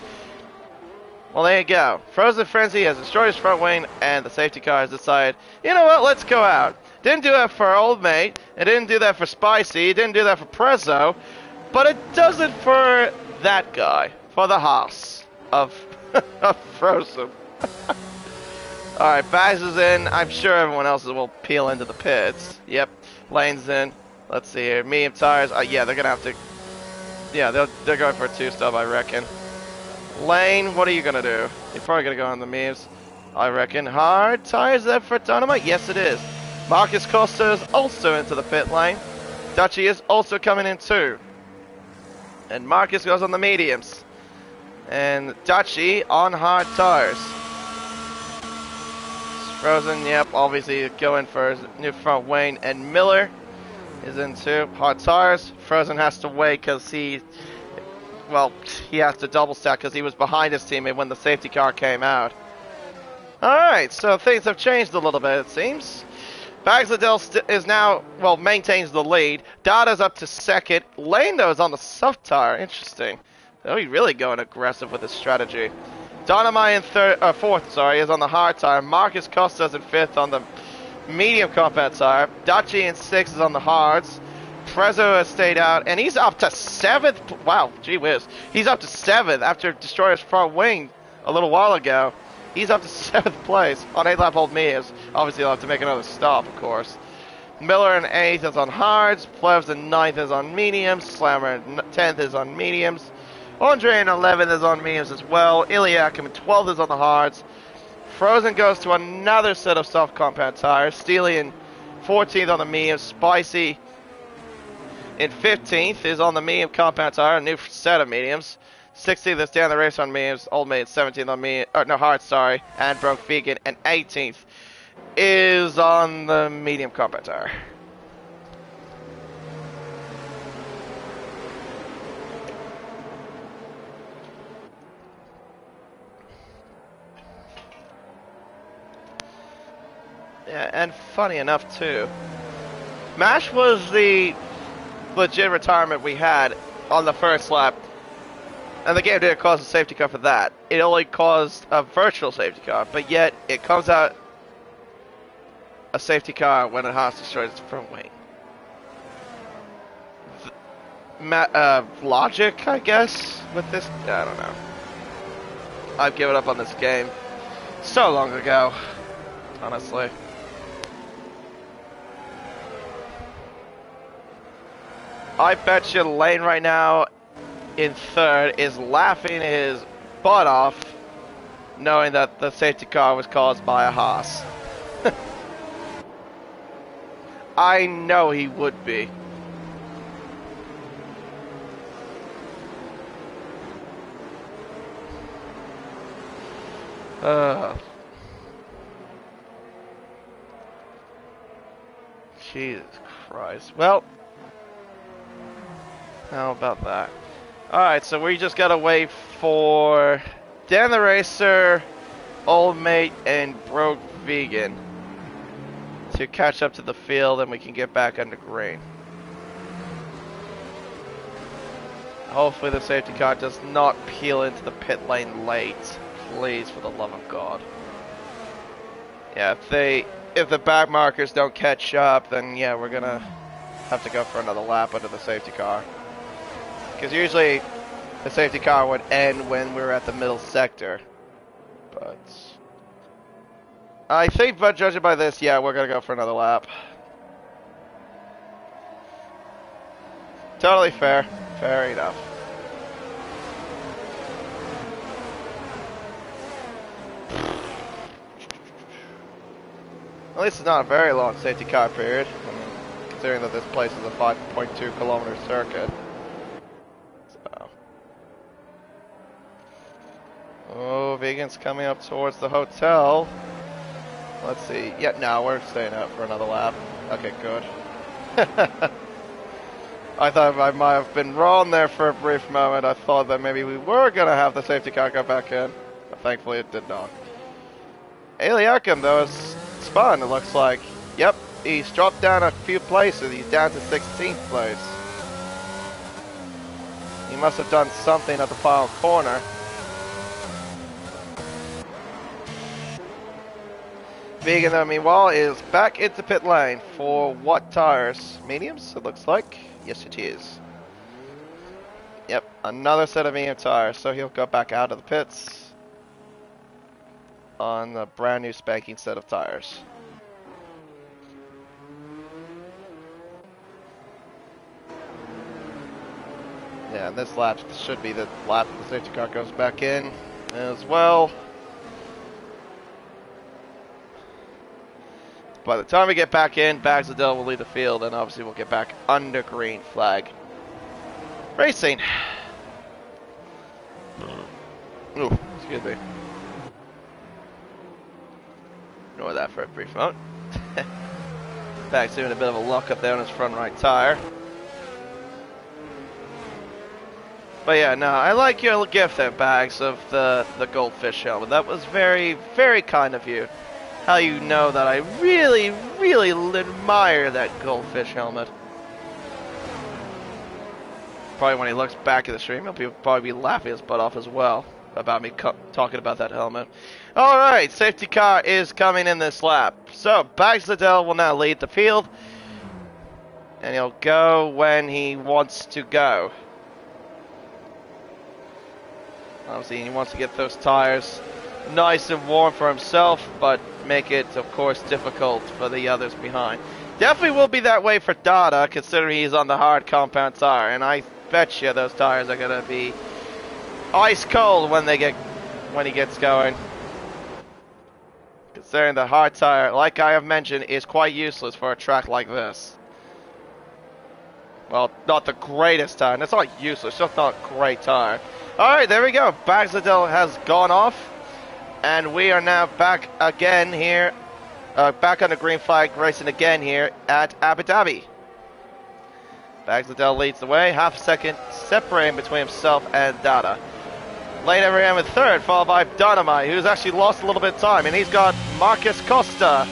Well, there you go. Frozen Frenzy has destroyed his front wing, and the safety car has decided, you know what, let's go out. Didn't do that for Old Mate, it didn't do that for Spicy, it didn't do that for Prezzo, but it does it for that guy, for the Haas of Frozen. Alright, Bags is in. I'm sure everyone else will peel into the pits. Yep, Lane's in. Let's see here. Medium tires. Yeah, they're going to have to... Yeah, they're going for a 2-stop, I reckon. Lane, what are you going to do? You're probably going to go on the mediums, I reckon. Hard tires there for Dynamite? Yes, it is. Marcus Costa is also into the pit lane. Dutchy is also coming in too. And Marcus goes on the mediums. And Dutchy on hard tires. Frozen, yep, obviously going for his new front wing, and Miller is into hard tires. Frozen has to wait because he has to double stack because he was behind his teammate when the safety car came out. Alright, so things have changed a little bit, it seems. Bagsadell is now, well, maintains the lead. Dada's up to second. Lane, though, is on the soft tire. Interesting. Oh, he's really going aggressive with his strategy. Dynamite in fourth, is on the hard tire. Marcus Costa's in fifth on the medium compact tire. Dutchy in sixth is on the hards. Prezzo has stayed out, and he's up to seventh. Wow, gee whiz. He's up to seventh after destroying his front wing a little while ago. He's up to seventh place on 8-lap old mediums. Obviously, he'll have to make another stop, of course. Miller in eighth is on hards. Plebs in ninth is on mediums. Slammer in 10th is on mediums. Andre in 11th is on mediums as well. Iliakim in 12th is on the hards. Frozen goes to another set of soft compound tires. Steely in 14th on the mediums. Spicy in 15th is on the medium compound tire. A new set of mediums. 16th is down the race on mediums. Old Mate 17th on medium. Hards, and Broke Vegan. And 18th is on the medium compound tire. Yeah, and funny enough too, MASH was the legit retirement we had on the first lap, and the game didn't cause a safety car for that. It only caused a virtual safety car, but yet it comes out a safety car when it has destroyed its front wing. Logic, I guess, with this? I don't know. I've given up on this game so long ago, honestly. I bet you Lane right now in third is laughing his butt off knowing that the safety car was caused by a Haas. I know he would be. Jesus Christ. Well, how about that? Alright, so we just gotta wait for Dan the Racer, Old Mate, and Broke Vegan to catch up to the field, and we can get back under green. Hopefully the safety car does not peel into the pit lane late. Please, for the love of God. Yeah, if the back markers don't catch up, then yeah, we're gonna have to go for another lap under the safety car. Because usually the safety car would end when we're at the middle sector. But I think, but judging by this, yeah, we're gonna go for another lap. Totally fair. Fair enough. At least it's not a very long safety car period. I mean, considering that this place is a 5.2 kilometer circuit. So. Oh, Vegan's coming up towards the hotel. Let's see. Yeah, no, we're staying out for another lap. Okay, good. I thought I might have been wrong there for a brief moment. I thought that maybe we were going to have the safety car go back in. But thankfully it did not. Eliakim, though, is fun, it looks like. Yep, he's dropped down a few places. He's down to 16th place. He must have done something at the final corner. Vegan, though, meanwhile, is back into pit lane for what tires? Mediums, it looks like. Yes, it is. Yep, another set of medium tires, so he'll go back out of the pits on the brand new spanking set of tires. Yeah, and this lap should be the lap the safety car goes back in as well. By the time we get back in, Bags of Dill will lead the field, and obviously we'll get back under green flag racing. Ooh, excuse me. Ignore that for a brief moment. Bags doing a bit of a lock up there on his front right tire. But yeah, no, I like your gift there, Bags, of the goldfish helmet. That was very, very kind of you. How you know that I really, really admire that goldfish helmet. Probably when he looks back at the stream, he'll probably be laughing his butt off as well about me talking about that helmet. Alright, safety car is coming in this lap. So, Bags Liddell will now lead the field. And he'll go when he wants to go. Obviously, he wants to get those tires nice and warm for himself, but make it, of course, difficult for the others behind. Definitely will be that way for Dada, considering he's on the hard compound tire, and I bet you those tires are going to be ice cold when he gets going. Considering the hard tire, like I have mentioned, is quite useless for a track like this. Well, not the greatest tire. It's not useless, just not a great tire. Alright, there we go. Bags Liddell has gone off. And we are now back again here, back on the green flag racing again here at Abu Dhabi. Bags Liddell leads the way, half a second separating between himself and Dada. Lane Abraham in third, followed by Dynamite, who's actually lost a little bit of time. And he's got Marcus Costa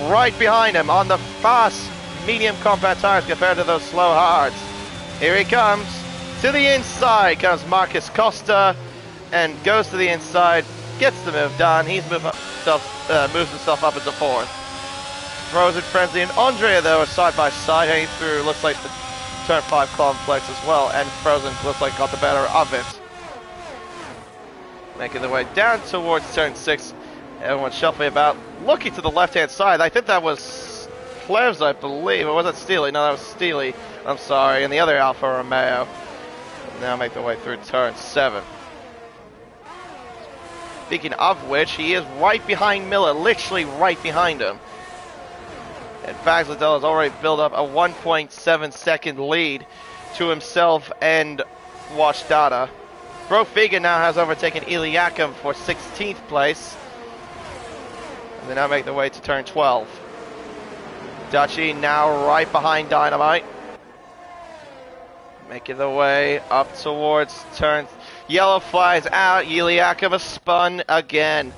right behind him on the fast medium compact tires compared to those slow hards. Here he comes. To the inside comes Marcus Costa and goes to the inside. Gets the move done. He's moves himself up into fourth. Frozen, Frenzy, and Andrea, though, are side by side. Heading through, looks like the turn 5 complex as well. And Frozen looks like got the better of it. Making their way down towards turn 6. Everyone's shuffling about, looking to the left-hand side. I think that was Plebs, I believe. Or was that Steely? No, that was Steely. I'm sorry. And the other Alfa Romeo. Now make their way through turn 7. Speaking of which, he is right behind Miller, literally right behind him. In fact, Liddell has already built up a 1.7 second lead to himself and Watch Data. Bro Figa now has overtaken Iliakim for 16th place. And they now make their way to turn 12. Dutchy now right behind Dynamite. Making their way up towards turn. Yellow flies out. Iliakim has spun again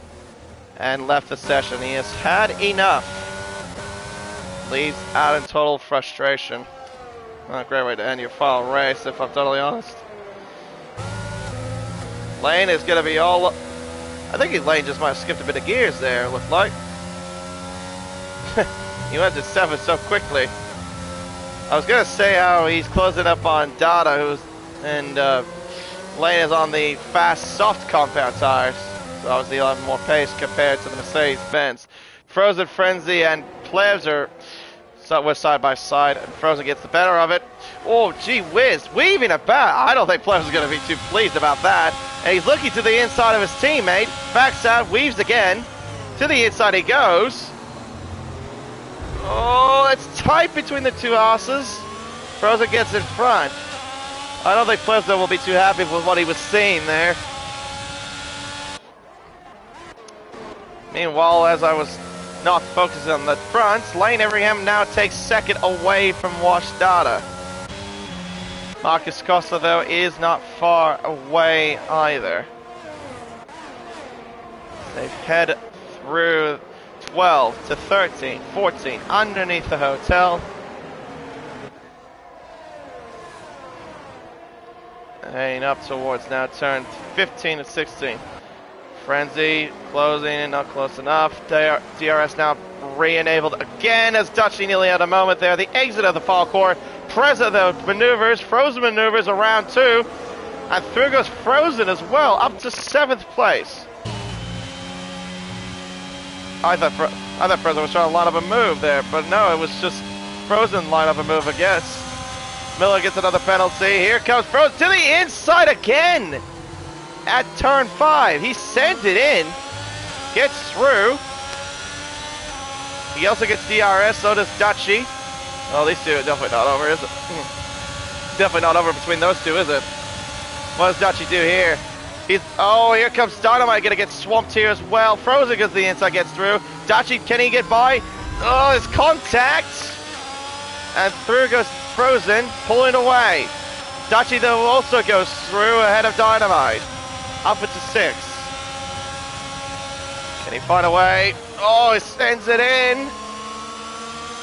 and left the session. He has had enough. Leaves out in total frustration. Not a great way to end your final race, if I'm totally honest. Lane is going to be all... I think Lane just might have skipped a bit of gears there, it looked like. He went to 7 so quickly. I was going to say how he's closing up on Dada, and Lane is on the fast, soft compound tires. So obviously he'll have more pace compared to the Mercedes-Benz. Frozen Frenzy and Plebs are side by side, and Frozen gets the better of it. Oh, gee whiz, weaving about. I don't think Plebs is going to be too pleased about that. And he's looking to the inside of his teammate. Backs out, weaves again. To the inside he goes. Oh, it's tight between the two horses. Frozen gets in front. I don't think Plebs will be too happy with what he was seeing there. Meanwhile, as I was not focusing on the front, Lane Everingham now takes second away from Wash Data. Marcus Costa, though, is not far away either. They head through 12 to 13, 14, underneath the hotel. Heading up towards now turn 15 to 16. Frenzy closing in, not close enough. DRS now re-enabled again as Dutchy nearly had a moment there. The exit of the fall court. Preza though maneuvers, Frozen maneuvers around 2. And through goes Frozen as well, up to 7th place. I thought Frozen was trying to line up a move there, but no, it was just Frozen line up a move, I guess. Miller gets another penalty. Here comes Frozen to the inside again. At turn 5, he sent it in, gets through. He also gets DRS, so does Dutchy. Oh, these two are definitely not over, is it? Definitely not over between those two, is it? What does Dutchy do here? Oh, here comes Dynamite, gonna get swamped here as well. Frozen gets the inside, gets through. Dutchy, can he get by? Oh, it's contact. And through goes Frozen, pulling away. Dutchy though also goes through ahead of Dynamite. Up into 6. Can he find a way? Oh, he sends it in.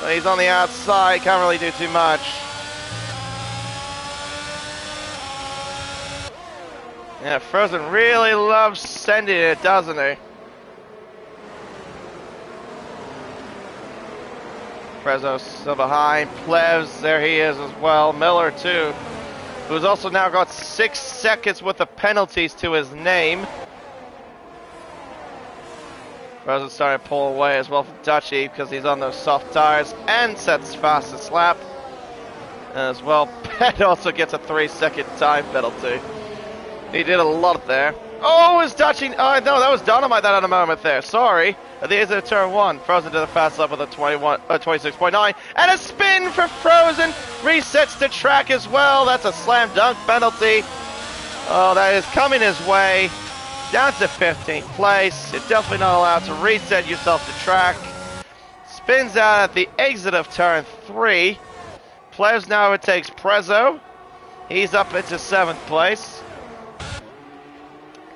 But he's on the outside, can't really do too much. Yeah, Frozen really loves sending it, doesn't he? Frezzo's still behind. Plebs, there he is as well. Miller too, who's also now got 6 seconds worth of penalties to his name. Frozen starting to pull away as well from Dutchy because he's on those soft tires and sets fastest lap. As well, Pet also gets a 3-second time penalty. He did a lot there. Oh, it's Dutchy. Oh, no, that was Dynamite that had a moment there. Sorry. At the end of turn 1, Frozen to the fast lap with a 26.9. And a spin for Frozen. Resets the track as well. That's a slam dunk penalty. Oh, that is coming his way. Down to 15th place. You're definitely not allowed to reset yourself to track. Spins out at the exit of turn 3. Plebs now overtakes Prezzo. He's up into 7th place.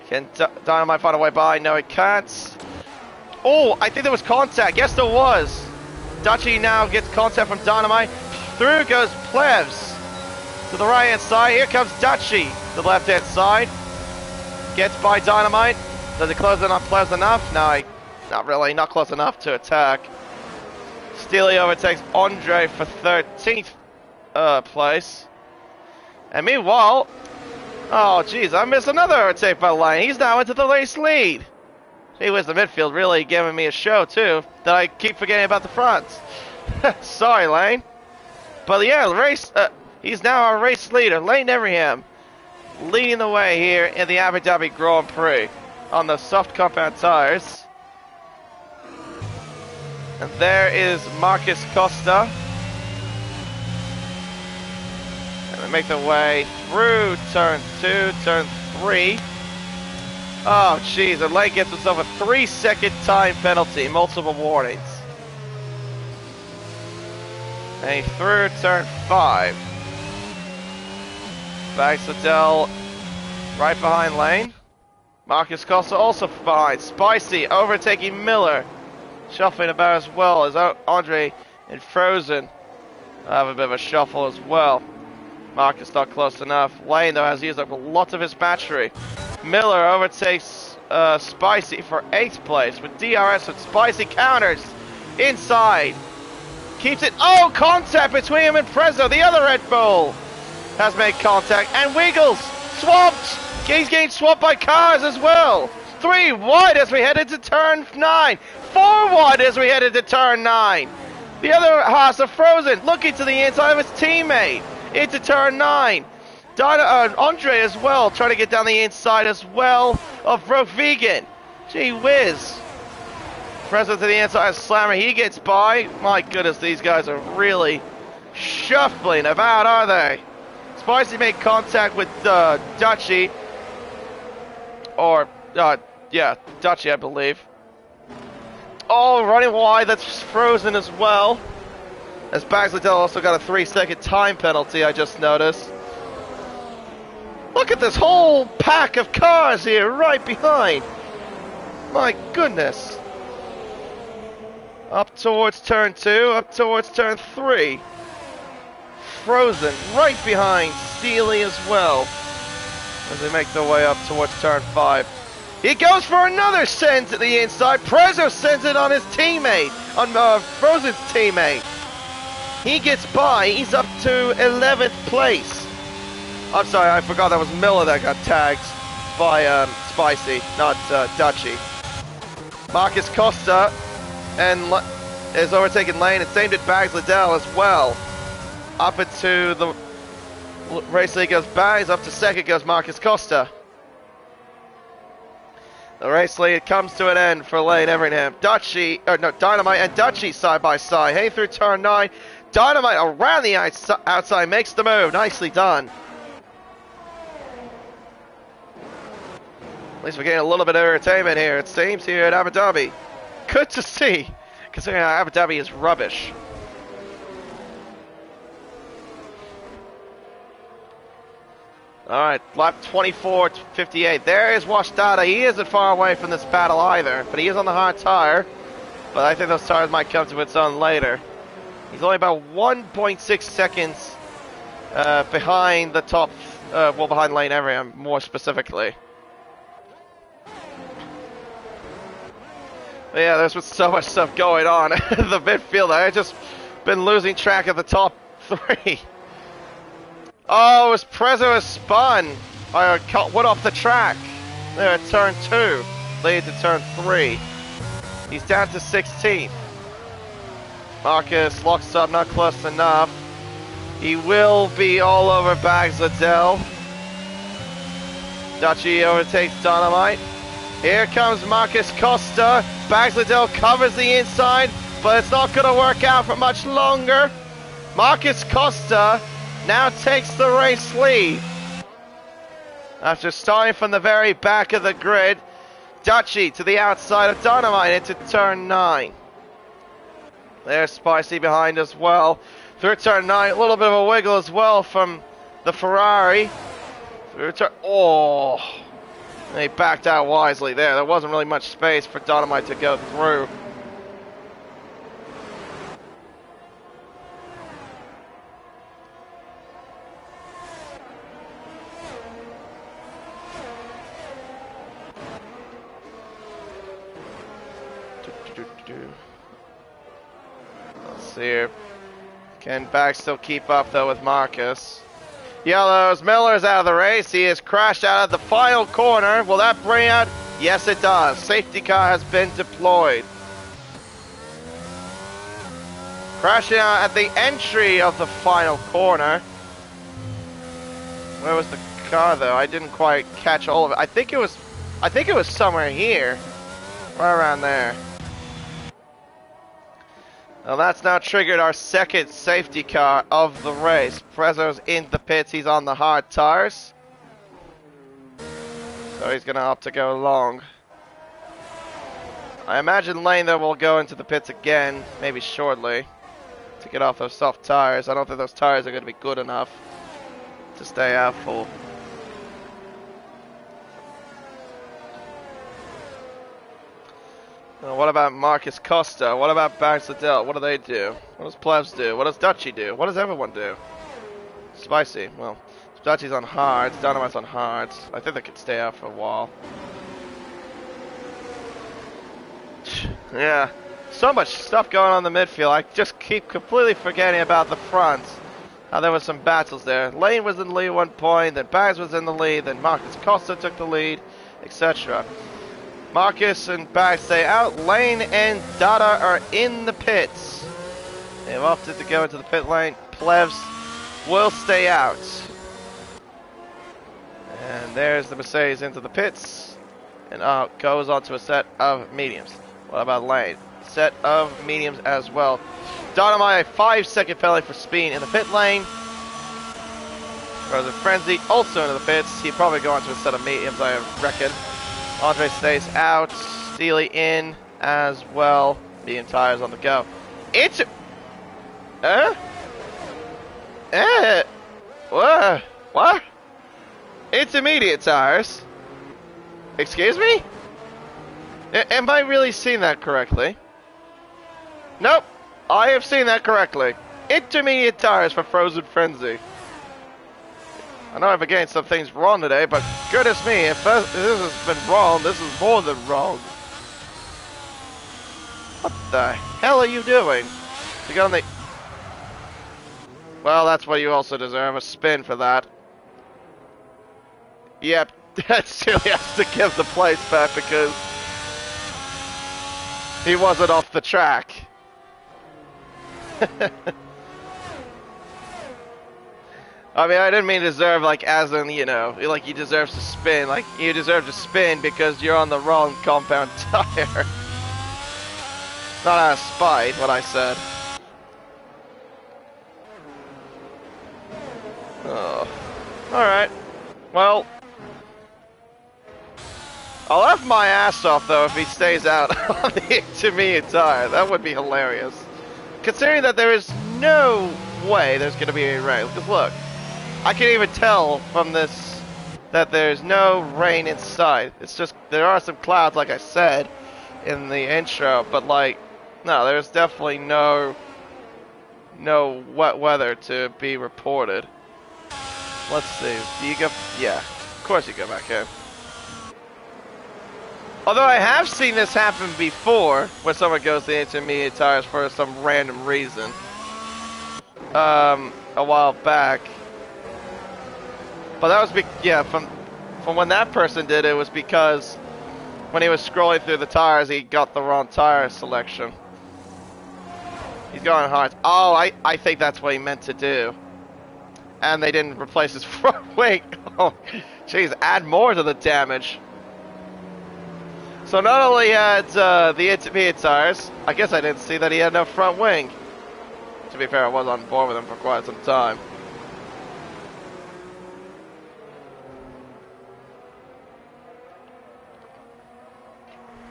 Can Dynamite find a way by? No, he can't. Oh, I think there was contact. Yes, there was. Dutchy now gets contact from Dynamite. Through goes Plebs. To the right-hand side. Here comes Dutchy. To the left-hand side. Gets by Dynamite. Does he close in on Plebs enough? No, not really. Not close enough to attack. Steely overtakes Andre for 13th place. And meanwhile... Oh, jeez, I missed another overtake by Lane. He's now into the race lead. He was the midfield really giving me a show, too, that I keep forgetting about the front. Sorry, Lane. But yeah, he's now our race leader, Lane Everingham, leading the way here in the Abu Dhabi Grand Prix on the soft compound tires. And there is Marcus Costa. And they make their way through turn 2, turn 3. Oh, jeez, the lane gets himself a 3-second time penalty, multiple warnings. And through turn 5. Bags Liddell right behind lane. Marcus Costa also fine. Spicy overtaking Miller. Shuffling about as well as Andre and Frozen have a bit of a shuffle as well. Marcus not close enough. Lane though has used up a lot of his battery. Miller overtakes Spicy for 8th place with DRS with Spicy counters inside. Keeps it. Oh, contact between him and Prezzo. The other Red Bull has made contact and Wiggles swapped. He's getting swapped by cars as well. 3 wide as we head into turn 9. 4 wide as we head into turn 9. The other Haas are Frozen, looking to the inside of his teammate into turn 9. Andre as well, trying to get down the inside as well of Broke Vegan. Gee whiz. Frozen to the inside of Slammer, he gets by. My goodness, these guys are really shuffling about, are they? Spicy made contact with Dutchy. Or, yeah, Dutchy, I believe. Oh, running wide, that's Frozen as well. As Bags Liddell also got a 3-second time penalty, I just noticed. Look at this whole pack of cars here, right behind. My goodness. Up towards turn 2, up towards turn 3. Frozen right behind Steely as well. As they make their way up towards turn 5. He goes for another send to the inside. Prezzo sends it on his teammate, on Frozen's teammate. He gets by. He's up to 11th place. I'm sorry, I forgot that was Miller that got tagged by Spicy, not Dutchy. Marcus Costa and is overtaking lane, and same did Bags Liddell as well. Up into the race lead goes Bags, up to 2nd goes Marcus Costa. The race lead comes to an end for Lane Everingham. Dynamite and Dutchy side by side. Heading through turn 9. Dynamite around the outside makes the move. Nicely done. At least we're getting a little bit of entertainment here, it seems, here at Abu Dhabi. Good to see, considering how Abu Dhabi is rubbish. Alright, lap 24-58. There is Washdata. He isn't far away from this battle either, but he is on the hard tire. But I think those tires might come to its own later. He's only about 1.6 seconds behind the top, behind Lane Everingham, more specifically. But yeah, there's been so much stuff going on. The midfield, I've just been losing track of the top 3. Oh, it was Prezzo has spun. I went off the track. There at turn 2. Lead to turn 3. He's down to 16th. Marcus locks up, not close enough. He will be all over Bags Liddell. Dutchy overtakes Dynamite. Here comes Marcus Costa. Bags Liddell covers the inside, but it's not going to work out for much longer. Marcus Costa now takes the race lead. After starting from the very back of the grid, Dutchy to the outside of Dynamite into turn 9. There's Spicy behind as well. Through turn 9, a little bit of a wiggle as well from the Ferrari. Through turn... Oh! They backed out wisely there. There wasn't really much space for Dynamite to go through. Let's see here. Can Bags still keep up though with Marcus? Yellows, Miller's out of the race. He has crashed out of the final corner. Will that bring out? Yes, it does. Safety car has been deployed. Crashing out at the entry of the final corner. Where was the car though? I didn't quite catch all of it. I think it was somewhere here. Right around there. Well, that's now triggered our second safety car of the race. Prezzo's in the pits. He's on the hard tires. So he's going to opt to go long. I imagine Lane, though, will go into the pits again, maybe shortly, to get off those soft tires. I don't think those tires are going to be good enough to stay out full. What about Marcus Costa? What about Bags Liddell? What do they do? What does Plebs do? What does Dutchy do? What does everyone do? Spicy. Well, Dutchy's on hards. Dynamite's on hards. I think they could stay out for a while. Yeah. So much stuff going on in the midfield. I just keep completely forgetting about the front. How there was some battles there. Lane was in the lead at one point. Then Bags was in the lead. Then Marcus Costa took the lead, etc. Marcus and Bags stay out. Lane and Dada are in the pits. They've opted to go into the pit lane. Plebs will stay out. And there's the Mercedes into the pits. And goes on to a set of mediums. What about Lane? Set of mediums as well. Dynamite, a 5-second penalty for speed in the pit lane. Frozen Frenzy also into the pits. He'd probably go on to a set of mediums, I reckon. Andre stays out. Steely in as well. Medium tires on the go. What? Intermediate tires? Excuse me? Am I really seeing that correctly? Nope. I have seen that correctly. Intermediate tires for Frozen Frenzy. I know I've again some things wrong today, but goodness me, if this has been wrong, this is more than wrong. What the hell are you doing? You got on the... Well, that's what you also deserve, a spin for that. Yep, that still has to give the place back because he wasn't off the track. I mean, I didn't mean deserve, like, as in, you know, like, he deserves to spin. Like, you deserve to spin because you're on the wrong compound tire. Not out of spite, what I said. Oh. Alright. Well. I'll laugh my ass off, though, if he stays out on the intermediate tire. That would be hilarious. Considering that there is no way there's going to be a rain. Because, look. I can even tell from this that there's no rain inside. It's just, there are some clouds, like I said in the intro, but like, no, there's definitely no wet weather to be reported. Let's see, do you go, yeah, of course you go back in. Although I have seen this happen before, where someone goes to the intermediate tires for some random reason. A while back. But that was, yeah, from when that person did it, it was because when he was scrolling through the tires, he got the wrong tire selection. He's going hard. Oh, I think that's what he meant to do. And they didn't replace his front wing. Oh, jeez, add more to the damage. So not only had the intermediate tires, I guess I didn't see that he had no front wing. To be fair, I was on board with him for quite some time.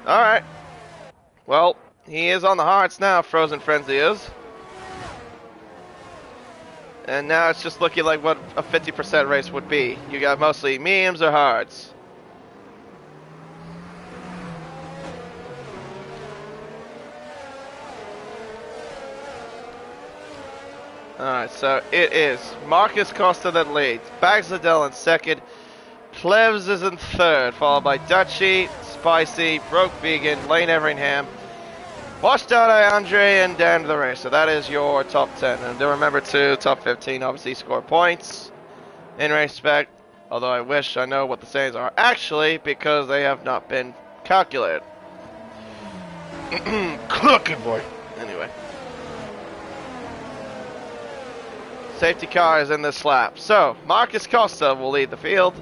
Alright. Well, he is on the hards now, Frozen Frenzy is. And now it's just looking like what a 50% race would be. You got mostly mediums or hards. Alright, so it is Marcus Costa that leads. Bags Liddell in second. Plebs is in third, followed by Dutchy, Spicy, Broke Vegan, Lane Everingham, Washed Out Andre, and Dan the Race. So that is your top 10. And remember to top 15 obviously score points in Race Spec. Although I wish I know what the sayings are actually because they have not been calculated. Good boy. Anyway. Safety car is in this lap. So Marcus Costa will lead the field.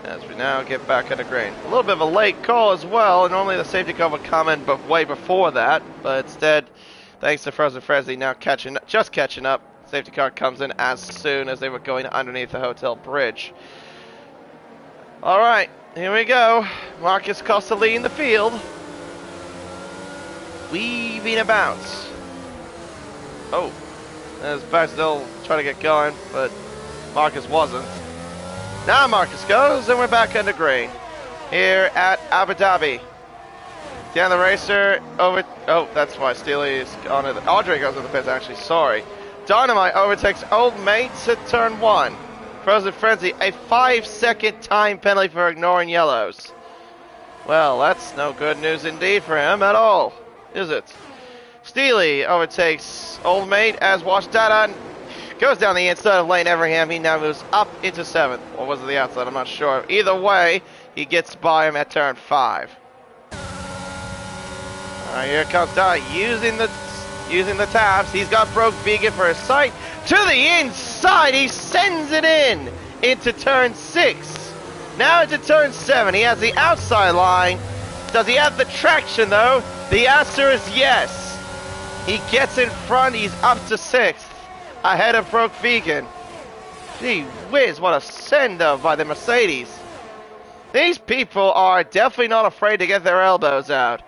As we now get back into green. A little bit of a late call as well. Normally the safety car would come in but way before that. But instead, Thanks to Frozen Frenzy now just catching up. Safety car comes in as soon as they were going underneath the hotel bridge. Alright, here we go. Marcus Costa leading the field. Weaving about. Oh, there's Baxdell trying to get going, but Marcus wasn't. Now Marcus goes, and we're back under green. Here at Abu Dhabi. Dan the Racer over... Oh, that's why Steely's on it. Audrey goes to the pits, actually, sorry. Dynamite overtakes Old Mate to turn 1. Frozen Frenzy, a 5-second time penalty for ignoring yellows. Well, that's no good news indeed for him at all, is it? Steely overtakes Old Mate as Wash Data goes down the inside of Lane Everingham. He now moves up into 7th. Or was it the outside? I'm not sure. Either way, he gets by him at turn 5. Here comes Dada using the tabs. He's got Broke Vegan for his sight. To the inside, he sends it into turn 6. Now into turn 7. He has the outside line. Does he have the traction though? The answer is yes. He gets in front. He's up to 6th. Ahead of Broke Vegan. Gee whiz, what a send-off by the Mercedes. These people are definitely not afraid to get their elbows out.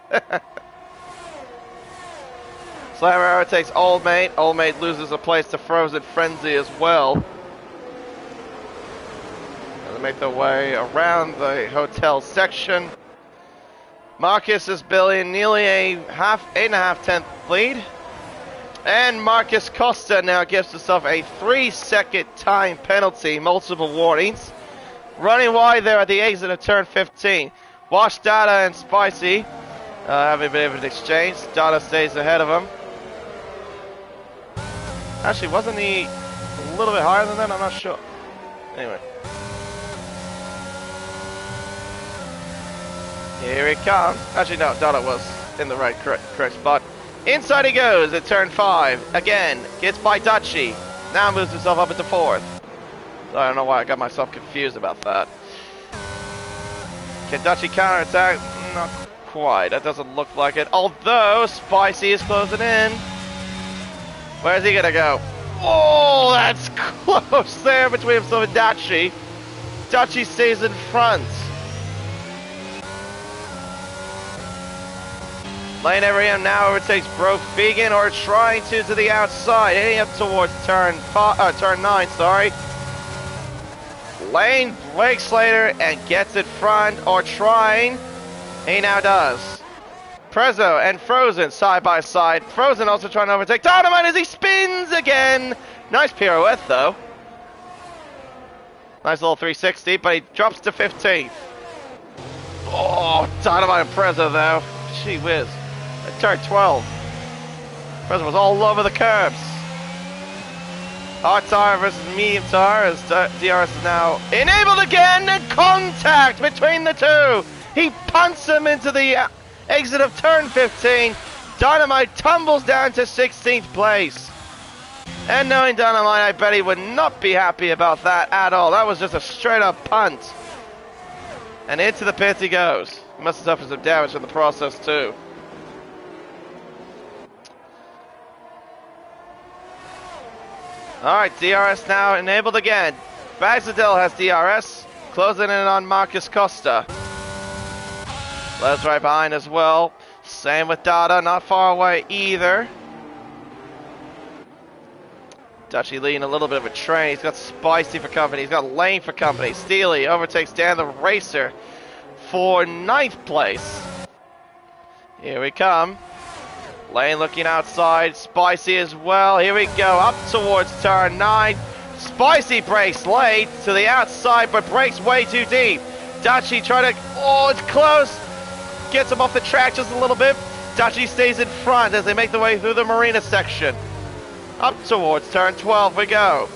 Slammer Arrow takes Old Mate. Old Mate loses a place to Frozen Frenzy as well. They make their way around the hotel section. Marcus is building nearly a 8.5 lead. And Marcus Costa now gives himself a 3-second time penalty, multiple warnings. Running wide there at the exit of turn 15. Wash Data and Spicy having a bit of an exchange. Data stays ahead of him. Actually, wasn't he a little bit higher than that? I'm not sure. Anyway. Here he comes. Actually, no, Dada was in the correct spot. Inside he goes at turn 5. Again, gets by Dutchy. Now moves himself up into 4th. So I don't know why I got myself confused about that. Can Dutchy counterattack? Not quite. That doesn't look like it. Although, Spicy is closing in. Where's he gonna go? Oh, that's close there between himself and Dutchy. Dutchy stays in front. Lane Everingham now overtakes Broke Vegan, or trying to the outside, heading up towards turn 9, sorry. Lane breaks later and gets it front, or trying. He now does. Prezzo and Frozen side by side. Frozen also trying to overtake Dynamite as he spins again. Nice pirouette though. Nice little 360, but he drops to 15th. Oh, Dynamite and Prezzo though. Gee whiz. At turn 12. Prezzo was all over the curbs. Hard tire versus medium tire as DRS is now enabled again, and contact between the two. He punts him into the exit of turn 15. Dynamite tumbles down to 16th place. And knowing Dynamite, I bet he would not be happy about that at all. That was just a straight up punt. And into the pits he goes. He must have suffered some damage in the process too. Alright, DRS now enabled again. Baxadell has DRS. Closing in on Marcus Costa. Les right behind as well. Same with Dada, not far away either. Dutchy leading a little bit of a train. He's got Spicy for company. He's got Lane for company. Steely overtakes Dan the Racer for 9th place. Here we come. Lane looking outside. Spicy as well. Here we go. Up towards turn 9. Spicy breaks late to the outside, but breaks way too deep. Dutchy trying to... Oh, it's close. Gets him off the track just a little bit. Dutchy stays in front as they make their way through the marina section. Up towards turn 12 we go.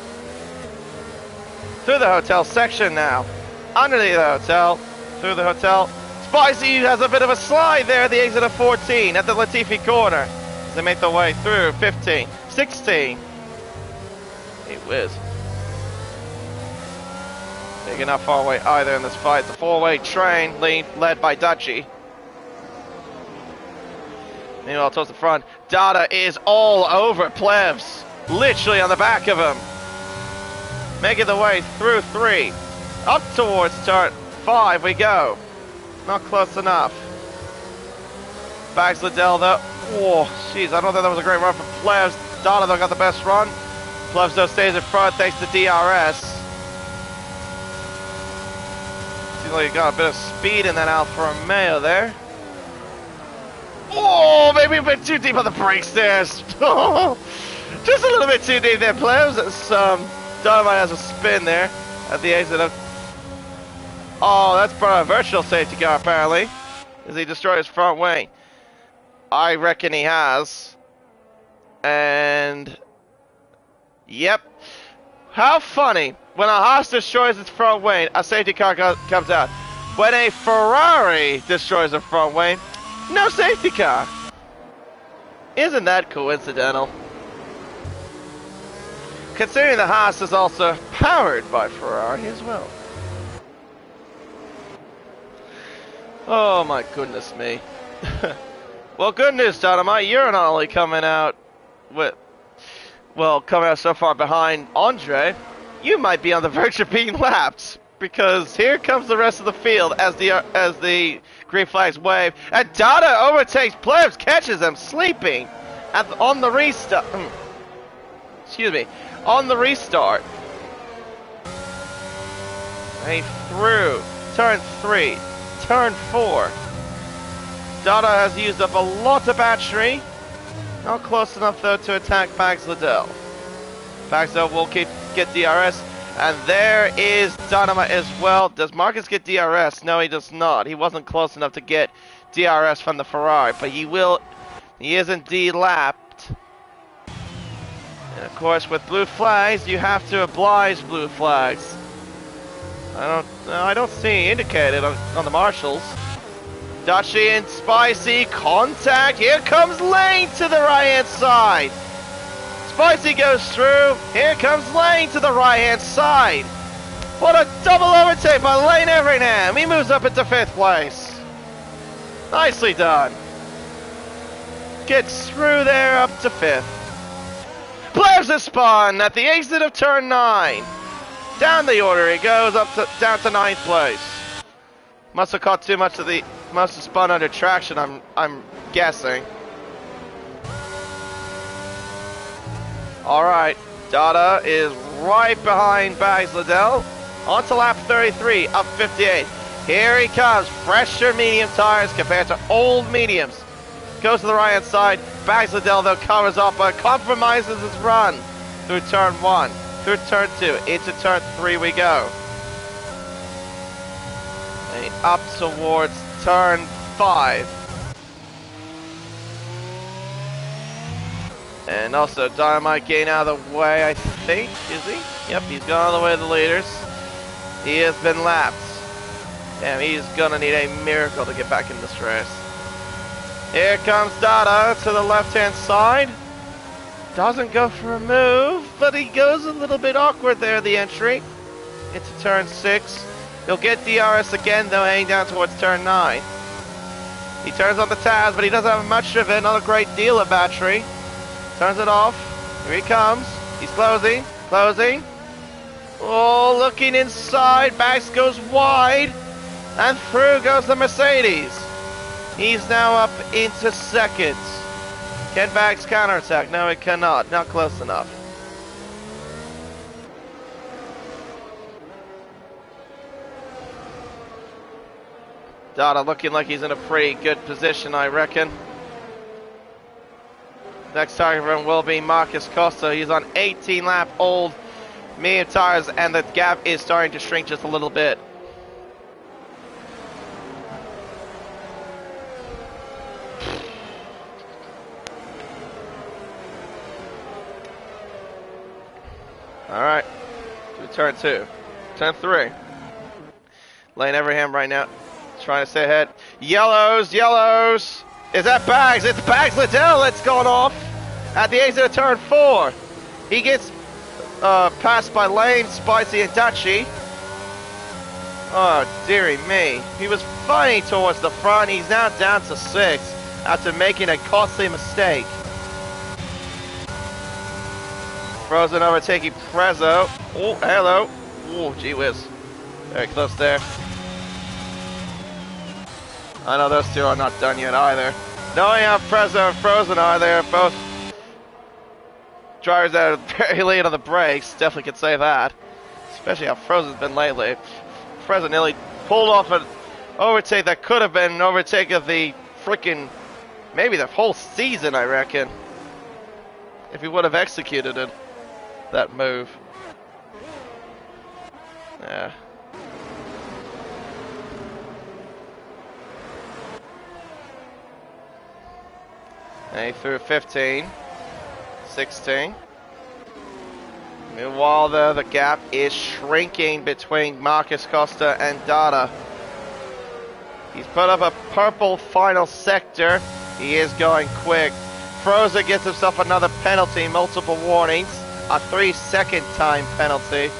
Through the hotel section now. Underneath the hotel. Through the hotel. Spicy has a bit of a slide there at the exit of 14 at the Latifi corner. As they make their way through 15, 16. Hey whiz. They're not far away either in this fight. It's a 4-way train led by Dutchy. Meanwhile, towards the front, Dada is all over Plebs. Literally on the back of him. Making the way through 3. Up towards turn 5 we go. Not close enough. Bags Liddell though. Whoa, jeez, I don't think that was a great run from Plebs. Dada though got the best run. Plebs though stays in front thanks to DRS. Seems like he got a bit of speed in that Alfa Romeo there. Oh, maybe a bit too deep on the brakes there. Just a little bit too deep there, Plebs. Dynamite has a spin there at the exit of... Oh, that's brought a virtual safety car apparently. As he destroyed his front wing. I reckon he has. And... Yep. How funny. When a Haas destroys its front wing, a safety car comes out. When a Ferrari destroys a front wing, no safety car. Isn't that coincidental? Considering the Haas is also powered by Ferrari as well. Oh my goodness me. Well, good news, Dynamite. You're not only coming out with, well, coming out so far behind Andre, you might be on the verge of being lapped. Because here comes the rest of the field as the green flags wave. And Dada overtakes Plebs, catches him sleeping on the restart. Excuse me. On the restart. And he through turn 3, turn 4. Dada has used up a lot of battery. Not close enough though to attack Bags Liddell. Bags Liddell will get DRS. And there is Dynamite as well. Does Marcus get DRS? No, he does not. He wasn't close enough to get DRS from the Ferrari, but he will. He is indeed lapped. And of course, with blue flags, you have to oblige blue flags. I don't see indicated on the marshals. Dachi and Spicy contact. Here comes Lane to the right hand side. Spicy goes through. Here comes Lane to the right-hand side. What a double overtake by Lane Everingham. He moves up into 5th place. Nicely done. Gets through there up to 5th. Plebs is spun at the exit of turn 9. Down the order he goes down to 9th place. Must have caught too much of the... Must have spun under traction, I'm guessing. Alright, Dada is right behind Bags Liddell. On to lap 33, up 58. Here he comes, fresher medium tires compared to old mediums. Goes to the right hand side. Bags Liddell though covers up but compromises his run through turn 1, through turn 2, into turn 3 we go. And up towards turn 5. And also Dynamite getting out of the way, I think, is he? Yep, he's gone all the way to the leaders. He has been lapped. Damn, he's gonna need a miracle to get back in this race. Here comes Dada to the left-hand side. Doesn't go for a move, but he goes a little bit awkward there, the entry. Into turn 6. He'll get DRS again, though, heading down towards turn 9. He turns on the tabs, but he doesn't have much of it, not a great deal of battery. Turns it off. Here he comes. He's closing. Closing. Oh, looking inside. Bags goes wide. And through goes the Mercedes. He's now up into 2nd. Can Bags counterattack? No, he cannot. Not close enough. Dada looking like he's in a pretty good position, I reckon. Next target run will be Marcus Costa. He's on 18 lap old medium tires and the gap is starting to shrink just a little bit. Alright, to turn 2. Turn 3. Lane Everingham right now trying to stay ahead. Yellows, yellows. Is that Bags? It's Bags Liddell that's going off at the exit of turn 4. He gets passed by Lane, Spicy, and Dachi. Oh, dearie me. He was fighting towards the front. He's now down to 6. after making a costly mistake. Frozen overtaking Prezzo. Oh, hello. Oh, gee whiz. Very close there. I know those two are not done yet either. Knowing how Prezzo and Frozen are, they're both drivers that are very late on the brakes. Definitely could say that. Especially how Frozen's been lately. Frozen nearly pulled off an overtake that could have been an overtake of the freaking, maybe the whole season, I reckon. If he would have executed it, that move. Yeah. And he threw 15, 16. Meanwhile, the gap is shrinking between Marcus Costa and Dada. He's put up a purple final sector. He is going quick. Frozen gets himself another penalty, multiple warnings, a 3-second time penalty.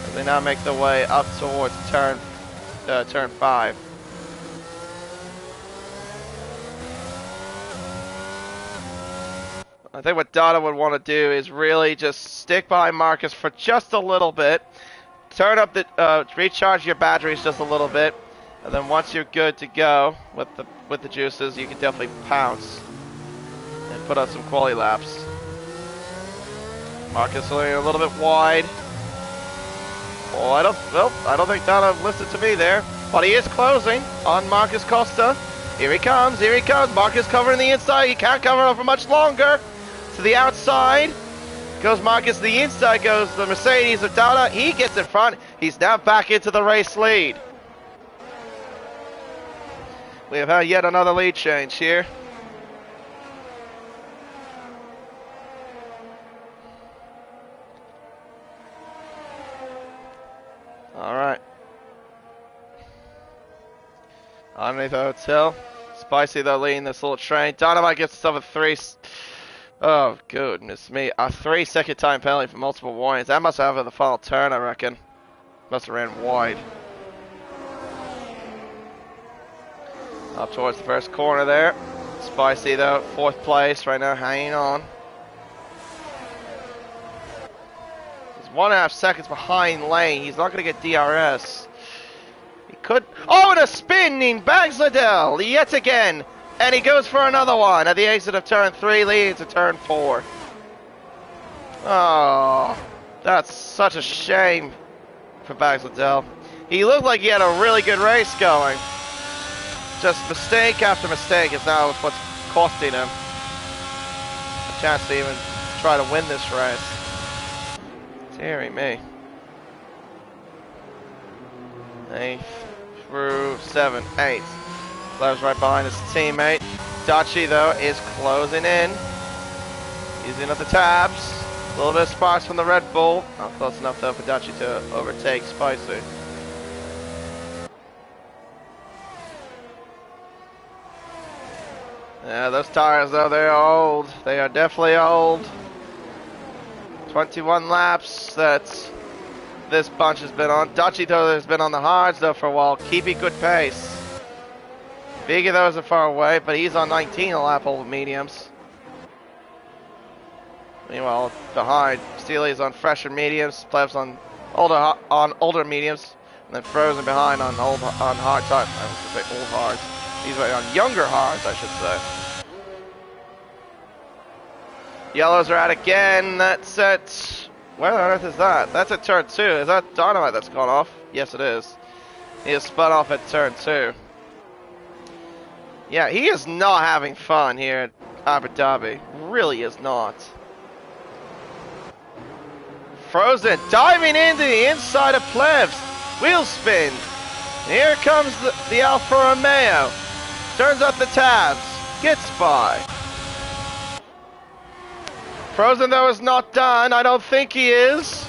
As they now make their way up towards turn 5. I think what Dada would want to do is really just stick behind Marcus for just a little bit. Turn up the, recharge your batteries just a little bit. And then once you're good to go with the juices, you can definitely pounce and put out some quality laps. Marcus a little bit wide. Oh, I don't think Dada listened to me there. But he is closing on Marcus Costa. Here he comes, here he comes. Marcus covering the inside. He can't cover it for much longer. To the outside goes Marcus. The inside goes the Mercedes of Dada. He gets in front. He's now back into the race lead. We have had yet another lead change here. All right. Underneath the hotel. Spicy though leading this little train. Dynamite gets himself a 3. Oh, goodness me. A 3-second time penalty for multiple warnings. That must have been the final turn, I reckon. Must have ran wide. Up towards the first corner there. Spicy though, 4th place right now, hanging on. He's 1.5 seconds behind Lane. He's not going to get DRS. He could. Oh, and a spin in Bagsladell yet again. And he goes for another one at the exit of turn 3, leading to turn 4. Oh, that's such a shame for Bagsladell. He looked like he had a really good race going. Just mistake after mistake is now what's costing him a chance to even try to win this race. Deary me. 8th through 7th, 8th. Love's right behind his teammate. Dachi, though, is closing in. Using up the tabs. A little bit of sparks from the Red Bull. Not close enough, though, for Dachi to overtake Spicy. Yeah, those tires, though, they're old. They are definitely old. 21 laps that this bunch has been on. Dachi, though, has been on the hards, though, for a while, keeping good pace. Biggie, though, isn't far away, but he's on 19 a lap over mediums. Meanwhile, behind, Steely's on fresher mediums, Plebs on older mediums, and then Frozen behind on hard type. I was going to say old hards. He's on younger hards, I should say. Yellows are out again. That's at... Where on earth is that? That's at turn 2. Is that Dynamite that's gone off? Yes, it is. He has spun off at turn 2. Yeah, he is not having fun here at Abu Dhabi. Really is not. Frozen diving into the inside of Plebs. Wheel spin. Here comes the Alfa Romeo. Turns up the tabs. Gets by. Frozen, though, is not done. I don't think he is.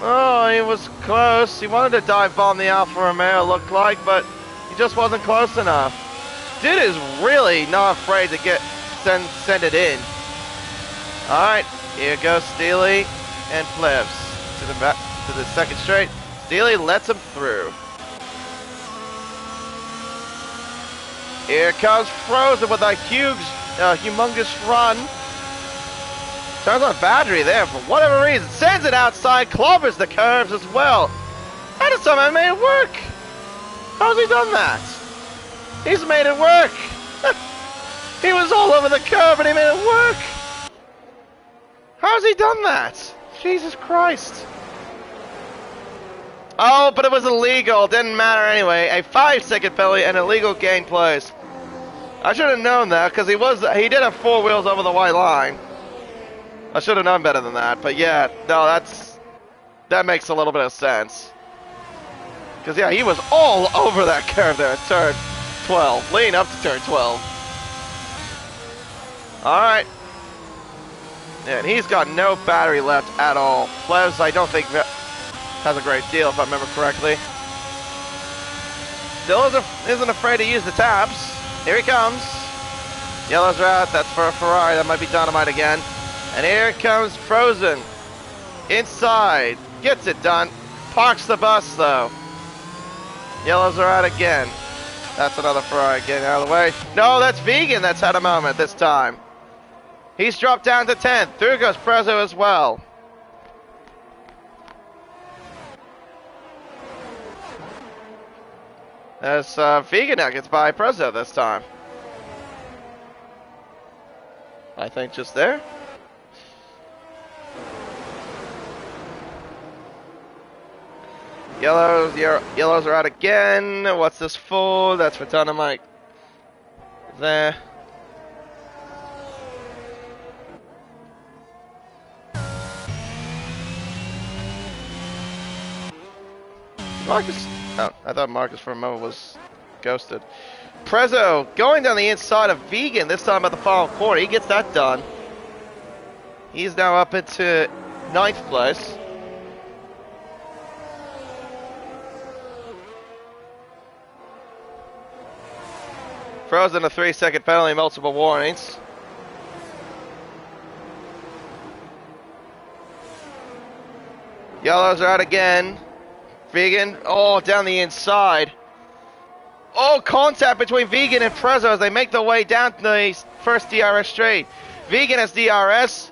Oh, he was close. He wanted to dive bomb the Alfa Romeo, looked like, but he just wasn't close enough. Dude is really not afraid to send it in. Alright, here goes Steely and Plebs to the second straight. Steely lets him through. Here comes Frozen with a huge, humongous run. Turns on battery there for whatever reason. Sends it outside, clobbers the curves as well. And somehow made it work. How's he done that? He's made it work. He was all over the curve and he made it work. How's he done that? Jesus Christ. Oh, but it was illegal. Didn't matter anyway. A 5-second penalty and illegal gain place. I should have known that because he did have 4 wheels over the white line. I should have known better than that. But yeah, no, that makes a little bit of sense. Because yeah, he was all over that curve there at turn 12, leading up to turn 12. All right. And he's got no battery left at all. Plevs, I don't think has a great deal, if I remember correctly. Still isn't afraid to use the taps. Here he comes. Yellows are out. That's for a Ferrari. That might be Dynamite again. And here comes Frozen. Inside. Gets it done. Parks the bus, though. Yellows are out again. That's another Ferrari getting out of the way. No, that's Vegan that's had a moment this time. He's dropped down to 10th. Through goes Prezzo as well. As Vegan now gets by Prezzo this time. I think just there. Yellows are out again. What's this for? That's for Dynamite. There. Marcus. Oh, I thought Marcus for a moment was ghosted. Prezzo going down the inside of Vegan, this time at the final quarter. He gets that done. He's now up into 9th place. Frozen a 3-second penalty, multiple warnings. Yellows are out again. Vegan, oh, down the inside. Oh, contact between Vegan and Prezzo as they make their way down to the first DRS straight. Vegan has DRS.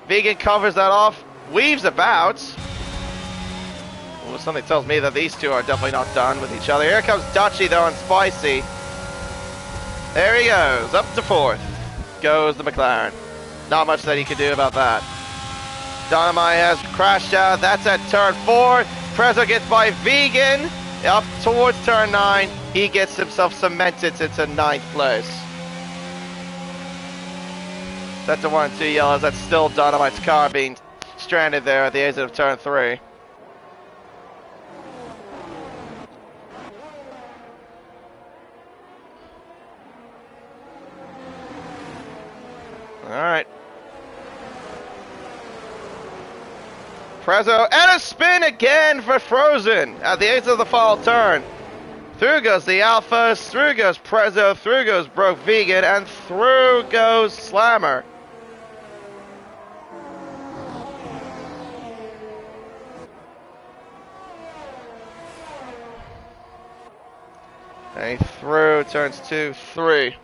Vegan covers that off, weaves about. Well, something tells me that these two are definitely not done with each other. Here comes Dutchy though and Spicy. There he goes, up to 4th. Goes the McLaren. Not much that he can do about that. Dynamite has crashed out. That's at turn 4. Prezzo gets by Vegan. Up towards turn 9. He gets himself cemented into 9th place. Set to 1 and 2 yellows. That's still Dynamite's car being stranded there at the exit of turn 3. Alright. Prezzo, and a spin again for Frozen at the exit of the final turn. Through goes the Alphas, through goes Prezzo, through goes Broke Vegan, and through goes Slammer. And through turns 2, 3.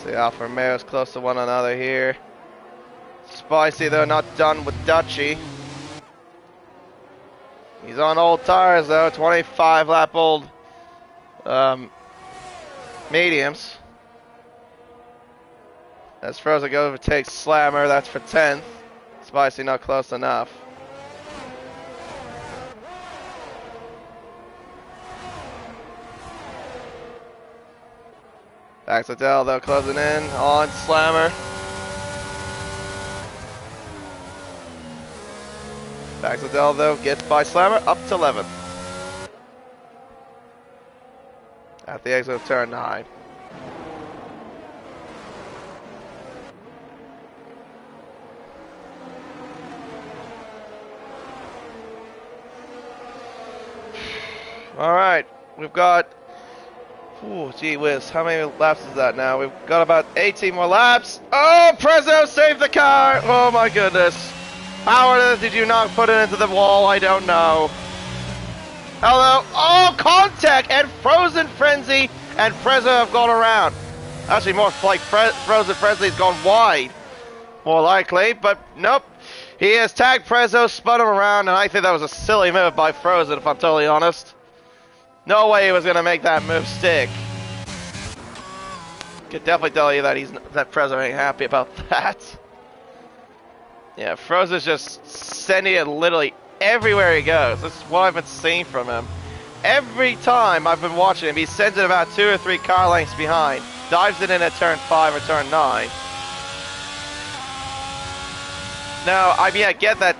The Alfa Romeo's close to one another here. Spicy though, not done with Dutchy. He's on old tires though, 25 lap old mediums. As Frozen overtakes Slammer, that's for 10th. Spicy not close enough. Accidental though, closing in on Slammer. Accidental though gets by Slammer up to 11th. At the exit of turn 9. Alright, we've got Oh, gee whiz. How many laps is that now? We've got about 18 more laps. Oh, Prezzo saved the car. Oh, my goodness. How on earth did you not put it into the wall? I don't know. Hello. Oh, contact and Frozen Frenzy and Prezzo have gone around. Actually, more like Frozen Frenzy's gone wide. More likely, but nope. He has tagged Prezzo, spun him around, and I think that was a silly move by Frozen, if I'm totally honest. No way he was going to make that move stick. Could definitely tell you that Prezzo ain't happy about that. Yeah, Frozen's just sending it literally everywhere he goes. That's what I've been seeing from him. Every time I've been watching him, he sends it about 2 or 3 car lengths behind. Dives it in at turn 5 or turn 9. Now, I mean, I get that,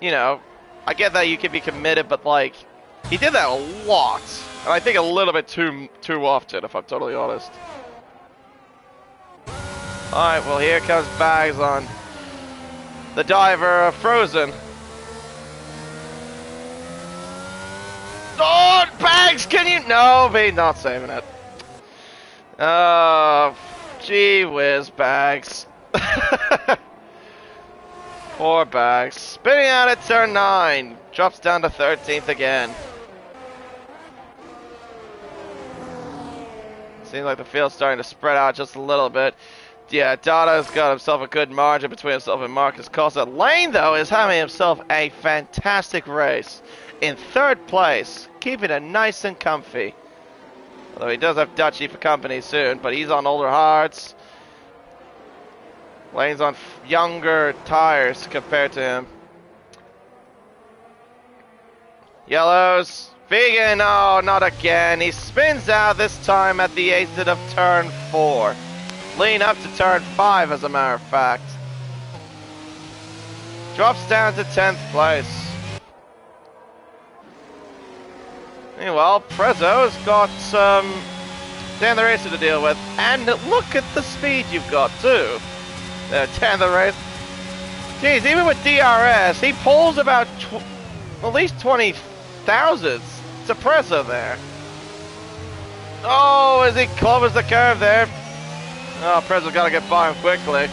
you know, I get that you can be committed, but like, he did that a lot. And I think a little bit too often, if I'm totally honest. Alright, well, here comes Bags on the diver, Frozen. Oh, Bags, can you? No, he's not saving it. Oh, gee whiz, Bags. Poor Bags. Spinning out at turn 9. Drops down to 13th again. Seems like the field's starting to spread out just a little bit. Yeah, Dada's got himself a good margin between himself and Marcus Costa. Lane, though, is having himself a fantastic race. In 3rd place, keeping it nice and comfy. Although he does have Dutchy for company soon, but he's on older hards. Lane's on younger tires compared to him. Yellows. Vegan, oh, not again. He spins out this time at the exit of turn 4. Lean up to turn 5, as a matter of fact. Drops down to 10th place. Meanwhile, Prezzo's got Dan the Racer to deal with. And look at the speed you've got, too. Dan the Racer. Jeez, even with DRS, he pulls about at least 20,000 to Prezzo there. Oh, as he covers the curve there. Oh, Prezzo's got to get by him quickly.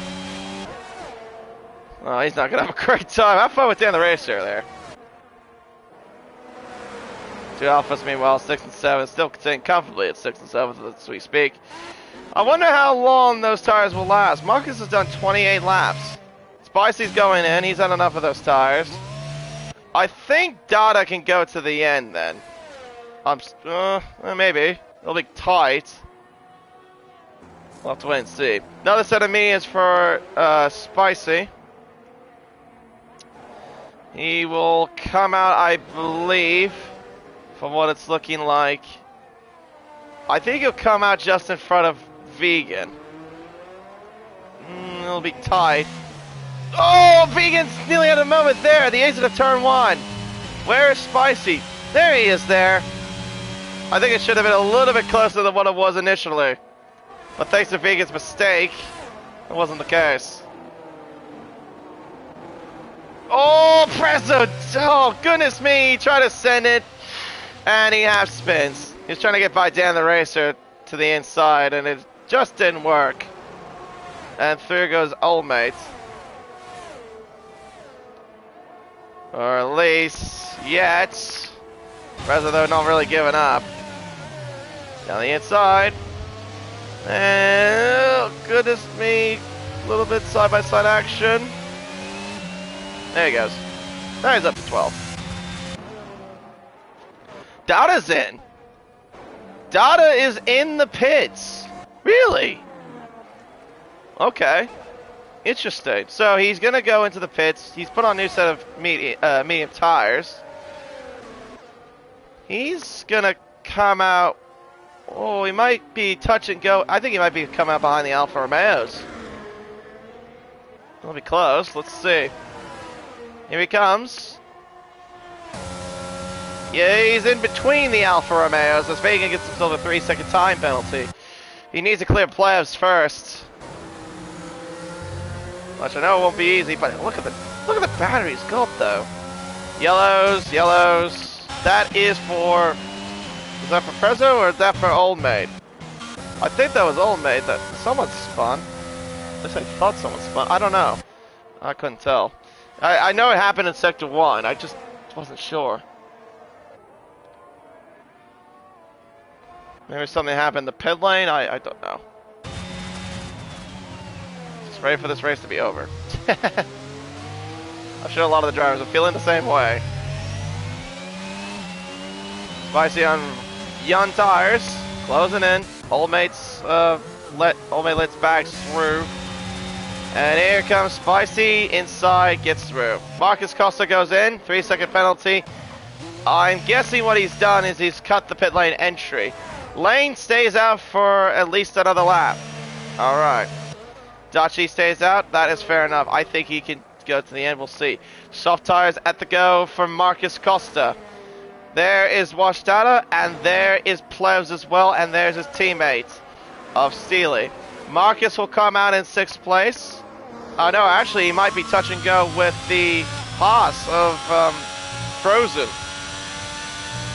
Oh, he's not going to have a great time. Have fun with Dan the Racer there. 2 Alphas, meanwhile, 6 and 7, still contained comfortably at 6 and 7th as we speak. I wonder how long those tires will last. Marcus has done 28 laps. Spicy's going in, he's had enough of those tires. I think Dada can go to the end then. Maybe. It'll be tight. We'll have to wait and see. Another set of mediums for Spicy. He will come out, I believe, from what it's looking like. I think he'll come out just in front of Vegan. It'll be tight. Oh, Vegan's nearly at a moment there. The exit of turn 1. Where is Spicy? There he is there. I think it should have been a little bit closer than what it was initially. But thanks to Vegan's mistake, it wasn't the case. Oh, Prezzo! Oh, goodness me. He tried to send it, and he half spins. He was trying to get by Dan the Racer to the inside, and it just didn't work. And through goes Old Mate. Or at least yet. Prezzo, though, not really giving up. Down the inside. And, oh, goodness me. A little bit side-by-side action. There he goes. Now he's up to 12. Dada's in. Dada is in the pits. Really? Okay. Interesting. So he's going to go into the pits. He's put on a new set of medium tires. He's going to come out. Oh, he might be touch and go. I think he might be coming out behind the Alfa Romeos. It'll be close. Let's see. Here he comes. Yeah, he's in between the Alfa Romeos as Vegan gets himself a 3-second time penalty. He needs to clear plebs first. Which I know it won't be easy, but look at the batteries got though. Yellows, yellows. That is for Was that for Prezzo or is that for Old Maid? I think that was Old Maid that someone spun. At least I thought someone spun. I don't know. I couldn't tell. I know it happened in Sector 1. I just wasn't sure. Maybe something happened in the pit lane? I don't know. Just ready for this race to be over. I'm sure a lot of the drivers are feeling the same way. Spicy on young tires, closing in. Old Mate's lets back through. And here comes Spicy inside, gets through. Marcus Costa goes in, 3-second penalty. I'm guessing what he's done is he's cut the pit lane entry. Lane stays out for at least another lap. Alright. Dachi stays out, that is fair enough. I think he can go to the end, we'll see. Soft tires at the go from Marcus Costa. There is Washdata, and there is Plebs as well, and there's his teammate of Steely. Marcus will come out in 6th place. Oh no, actually he might be touch and go with the Haas of Frozen.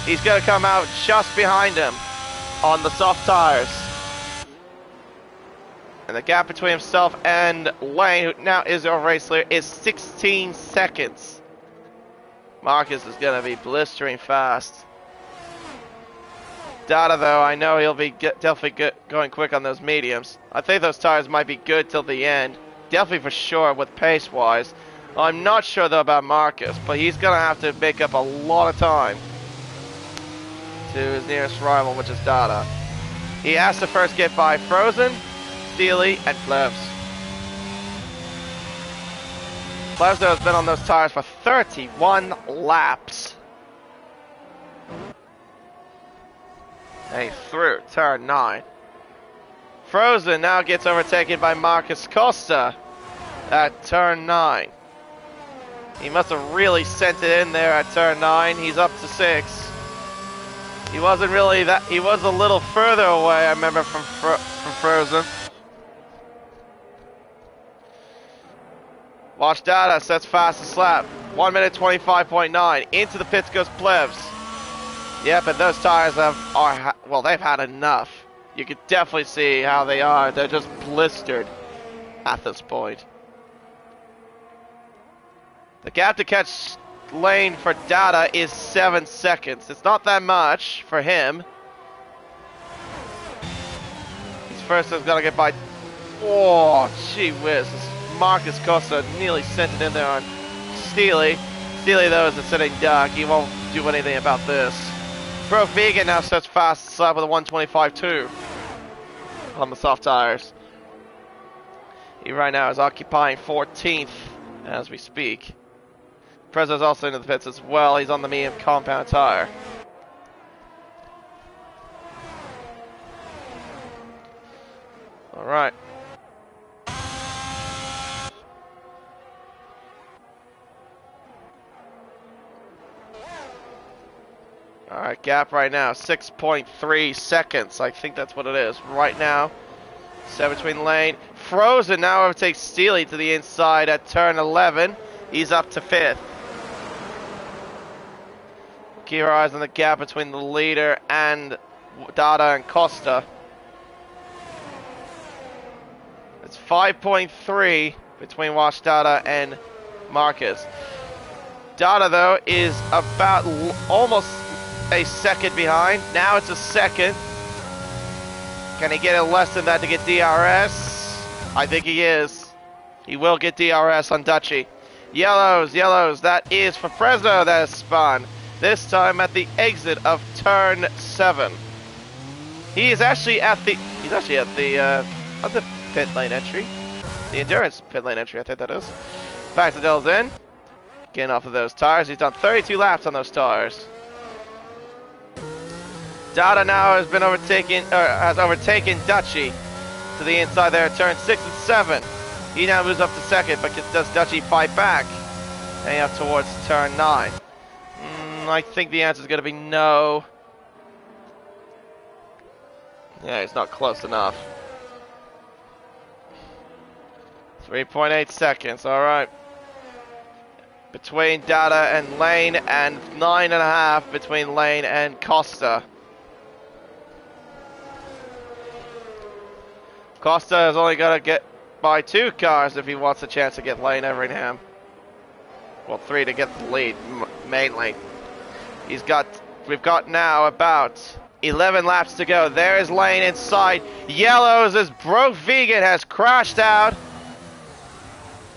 He's going to come out just behind him on the soft tires. And the gap between himself and Lane, who now is our race leader, is 16 seconds. Marcus is going to be blistering fast. Data, though, I know he'll be definitely going quick on those mediums. I think those tires might be good till the end. Definitely for sure with pace-wise. I'm not sure, though, about Marcus, but he's going to have to make up a lot of time to his nearest rival, which is Data. He has to first get by Frozen, Steely, and Plebs. Plebs, though, has been on those tires for 31 laps. And he's through turn 9. Frozen now gets overtaken by Marcus Costa at turn 9. He must have really sent it in there at turn 9. He's up to 6. He wasn't really that. He was a little further away, I remember, from Frozen. Watch Data sets fastest lap. 1 minute 25.9. Into the pits goes Plebs. Yeah, but those tires they've had enough. You could definitely see how they are. They're just blistered at this point. The gap to catch Lane for Data is 7 seconds. It's not that much for him. He's first is gonna get by. Oh, gee whiz. Marcus Costa nearly sent it in there on Steely. Steely, though, is a sitting duck. He won't do anything about this. Pro Vegan now sets fast with a 125.2 on the soft tires. He right now is occupying 14th as we speak. Prezzo's also into the pits as well. He's on the medium compound tire. All right. Alright, gap right now, 6.3 seconds. I think that's what it is right now. 7 between Lane. Frozen now overtakes Steely to the inside at turn 11. He's up to 5th. Keep our eyes on the gap between the leader and Dada and Costa. It's 5.3 between Wash Dada and Marcus. Dada, though, is about almost a second behind. Now it's a second. Can he get it less than that to get DRS? I think he is. He will get DRS on Dutchy. Yellows, yellows. That is for Prezzo that is spun. This time at the exit of turn 7. He's actually at the pit lane entry. The endurance pit lane entry, I think that is. Baxadell's in. Getting off of those tires. He's done 32 laps on those tires. Dada now has been overtaken Dutchy to the inside there at turn 6 and 7. He now moves up to second, but does Dutchy fight back? Heading up towards turn 9. I think the answer is going to be no. Yeah, he's not close enough. 3.8 seconds, alright. Between Dada and Lane, and 9.5 between Lane and Costa. Costa has only got to get by 2 cars if he wants a chance to get Lane Everingham. Well, 3 to get the lead, mainly. We've got now about 11 laps to go. There is Lane inside. Yellows as Broke Vegan has crashed out.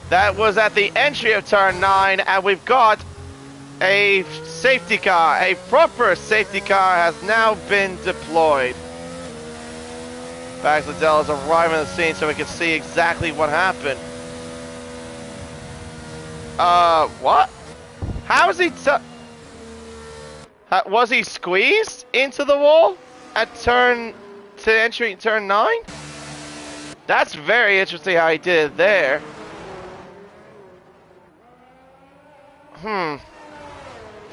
That was at the entry of turn 9, and we've got a safety car. A proper safety car has now been deployed. Bags Liddell is arriving on the scene so we can see exactly what happened. What? How is he was he squeezed into the wall at entering turn 9? That's very interesting how he did it there.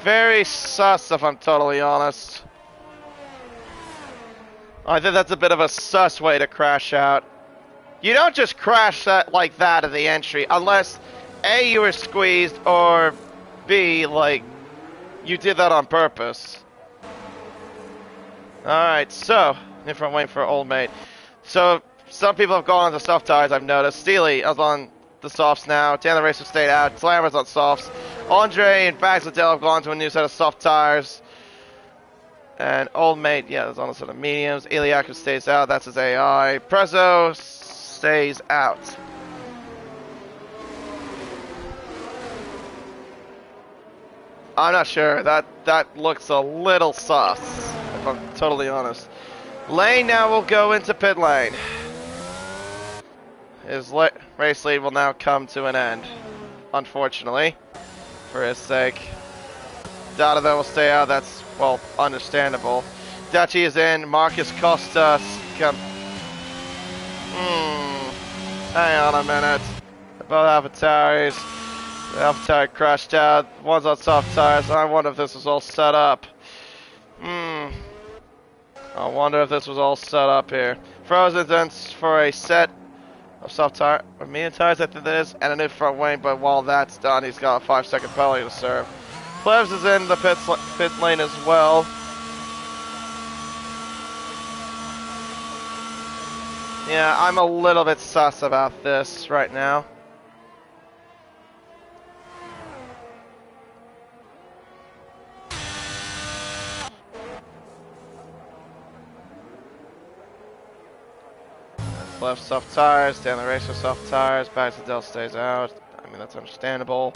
Very sus, if I'm totally honest. I think that's a bit of a sus way to crash out. You don't just crash that like that at the entry, unless A, you were squeezed, or B, like, you did that on purpose. Alright, so, if I'm waiting for old mate. So, some people have gone on the soft tires, I've noticed. Steely is on the softs now. Taylor Racer stayed out. Slammer's on softs. Andre and Bags Liddell have gone to a new set of soft tires. And old mate, yeah, is on a set of mediums. Iliaku stays out. That's his AI. Prezzo stays out. I'm not sure. That looks a little sus, if I'm totally honest. Lane now will go into pit lane. His race lead will now come to an end, unfortunately, for his sake. Dada though will stay out. That's, well, understandable. Dutchy is in. Marcus Costa. Hang on a minute. Both AlphaTauris. The AlphaTauri crashed out. One's on soft tires. I wonder if this was all set up. I wonder if this was all set up here. Frozen then for a set of soft tire, or medium tires, I think that is, and a new front wing. But while that's done, he's got a 5-second penalty to serve. Plebs is in the pit lane as well. Yeah, I'm a little bit sus about this right now. Left soft tires, down the racer soft tires, Bags Liddell stays out. I mean, that's understandable.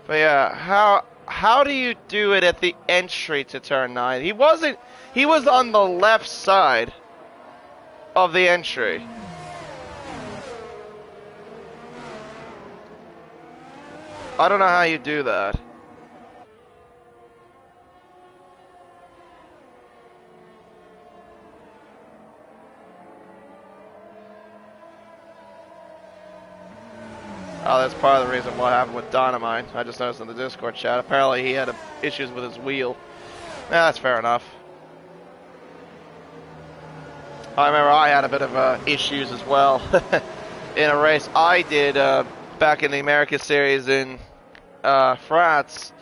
But yeah, how do you do it at the entry to turn 9? He was on the left side of the entry. I don't know how you do that. Oh, that's part of the reason what happened with Dynamite. I just noticed in the Discord chat. Apparently he had issues with his wheel. Yeah, that's fair enough. I remember I had a bit of issues as well in a race I did back in the American Series in France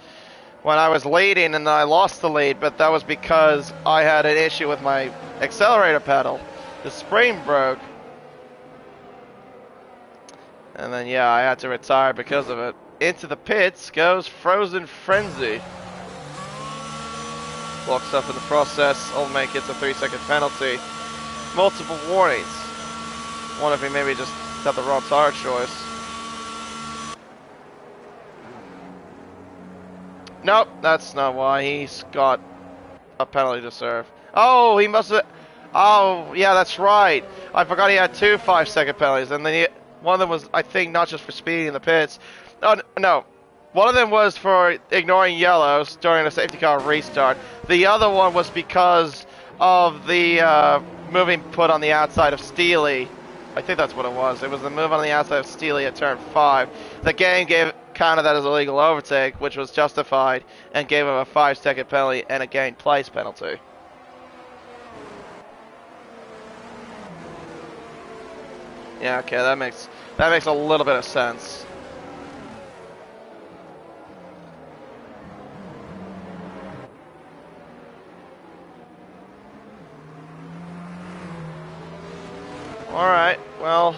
when I was leading and I lost the lead, but that was because I had an issue with my accelerator pedal. The spring broke. And then, yeah, I had to retire because of it. Into the pits goes Frozen Frenzy. Blocks up in the process. Old mate gets a 3-second penalty. Multiple warnings. One if he maybe just got the wrong tire choice. Nope, that's not why. He's got a penalty to serve. Oh, he must have... Oh, yeah, that's right. I forgot he had 2 5-second penalties. And then one of them was, I think, not just for speeding in the pits. Oh, no. One of them was for ignoring yellows during a safety car restart. The other one was because of the moving put on the outside of Steely. I think that's what it was. It was the move on the outside of Steely at turn 5. The game counted that as a legal overtake, which was justified, and gave him a 5-second penalty and a gained place penalty. Yeah, okay, that makes a little bit of sense. Alright, well,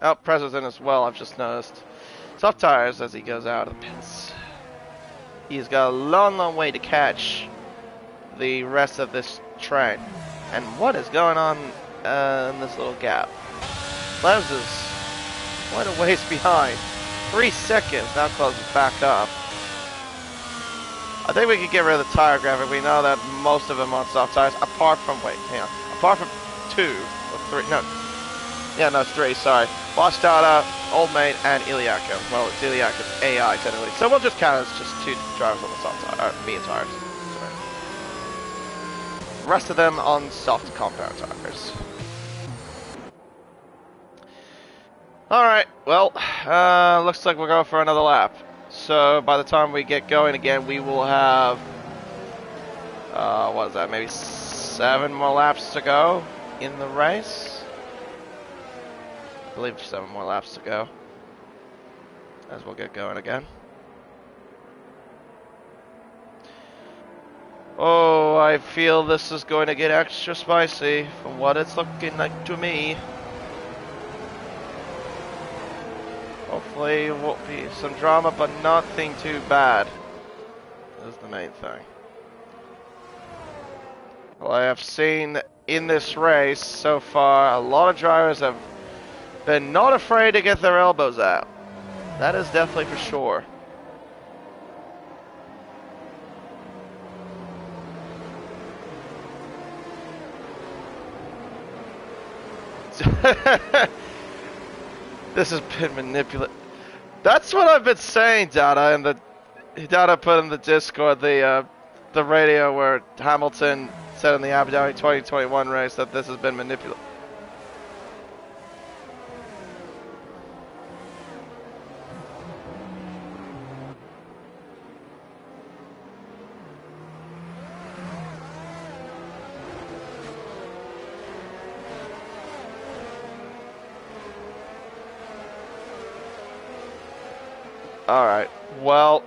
out pressure's in as well, I've just noticed. Soft tires as he goes out of the pits. He's got a long, long way to catch the rest of this train. And what is going on in this little gap? Levs is quite a ways behind. 3 seconds, now closes back up. I think we could get rid of the tire graphic. We know that most of them on soft tires, apart from, wait, hang on. Apart from 2 or 3, no. Yeah, no, it's 3, sorry. Bosch Data, Old Mate, and Iliaco. Well, it's Iliaco's AI, technically. So we'll just count it as just 2 drivers on the soft tire, medium tires. Sorry. The rest of them on soft compound tires. Alright, well, looks like we'll go for another lap. So by the time we get going again, we will have, what is that, maybe 7 more laps to go in the race? I believe 7 more laps to go as we'll get going again. Oh, I feel this is going to get extra spicy from what it's looking like to me. Hopefully it won't be some drama, but nothing too bad. That's the main thing. Well, I have seen in this race so far, a lot of drivers have been not afraid to get their elbows out. That is definitely for sure. This has been manipulated. That's what I've been saying, Data, and the Data put in the Discord the radio where Hamilton said in the Abu Dhabi 2021 race that this has been manipulated. Alright, well,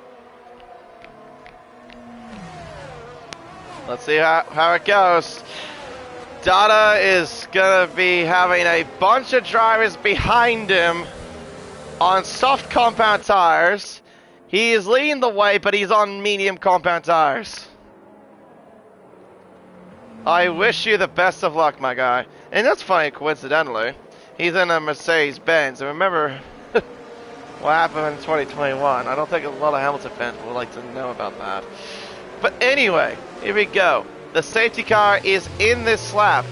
let's see how it goes. Dada is going to be having a bunch of drivers behind him on soft compound tires. He is leading the way, but he's on medium compound tires. I wish you the best of luck, my guy. And that's funny, coincidentally. He's in a Mercedes-Benz, and remember what happened in 2021. I don't think a lot of Hamilton fans would like to know about that. But anyway, here we go. The safety car is in this lap.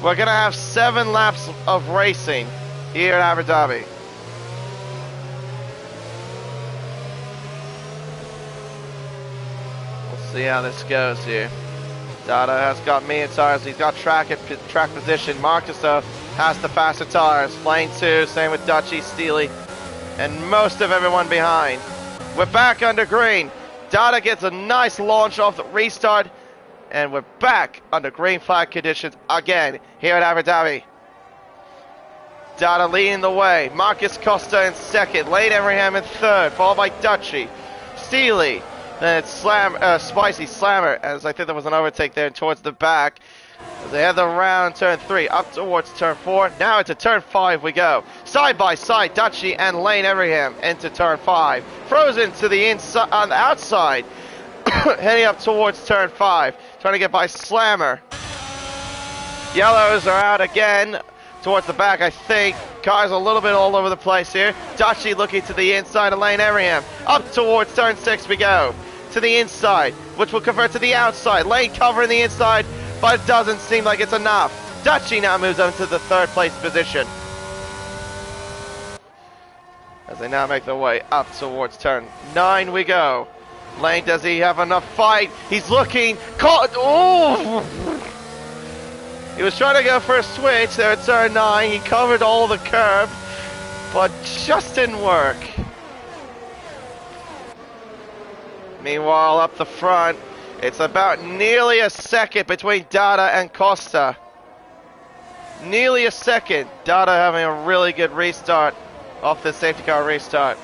We're going to have 7 laps of racing here at Abu Dhabi. We'll see how this goes here. Dada has got medium tires. He's got track position. Marcus, though, has the faster tires. Lane 2, same with Dutchy, Steely, and most of everyone behind. We're back under green. Dada gets a nice launch off the restart, and we're back under green flag conditions again here at Abu Dhabi. Dada leading the way. Marcus Costa in second. Lane Everingham in third, followed by Dutchy, Steely, then it's Spicy Slammer, as I think there was an overtake there towards the back. They had the round turn 3 up towards turn 4. Now into turn 5 we go. Side by side, Dutchy and Lane Everingham into turn 5. Frozen to the inside, on the outside, heading up towards turn 5. Trying to get by Slammer. Yellows are out again towards the back, I think. Cars a little bit all over the place here. Dutchy looking to the inside of Lane Everingham. Up towards turn 6 we go. To the inside, which will convert to the outside. Lane covering the inside, but it doesn't seem like it's enough. Dutchy now moves on to the 3rd place position, as they now make their way up towards turn 9 we go. Lane, does he have enough fight? He's looking, caught, oh! He was trying to go for a switch there at turn 9. He covered all the curb, but just didn't work. Meanwhile, up the front, it's about nearly a second between Dada and Costa. Nearly a second. Dada having a really good restart off the safety car restart.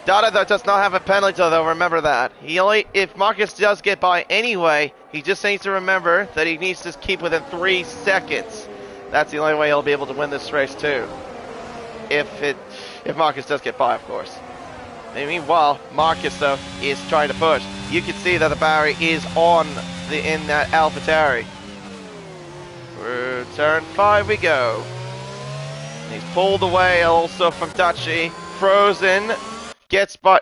Dada, though, does not have a penalty, though, remember that. If Marcus does get by anyway, he just needs to remember that he needs to keep within 3 seconds. That's the only way he'll be able to win this race too. If Marcus does get by, of course. And meanwhile, Marcus though is trying to push. You can see that the Barry is on in that AlphaTauri. Through turn 5 we go. He's pulled away also from Dutchy. Frozen gets by.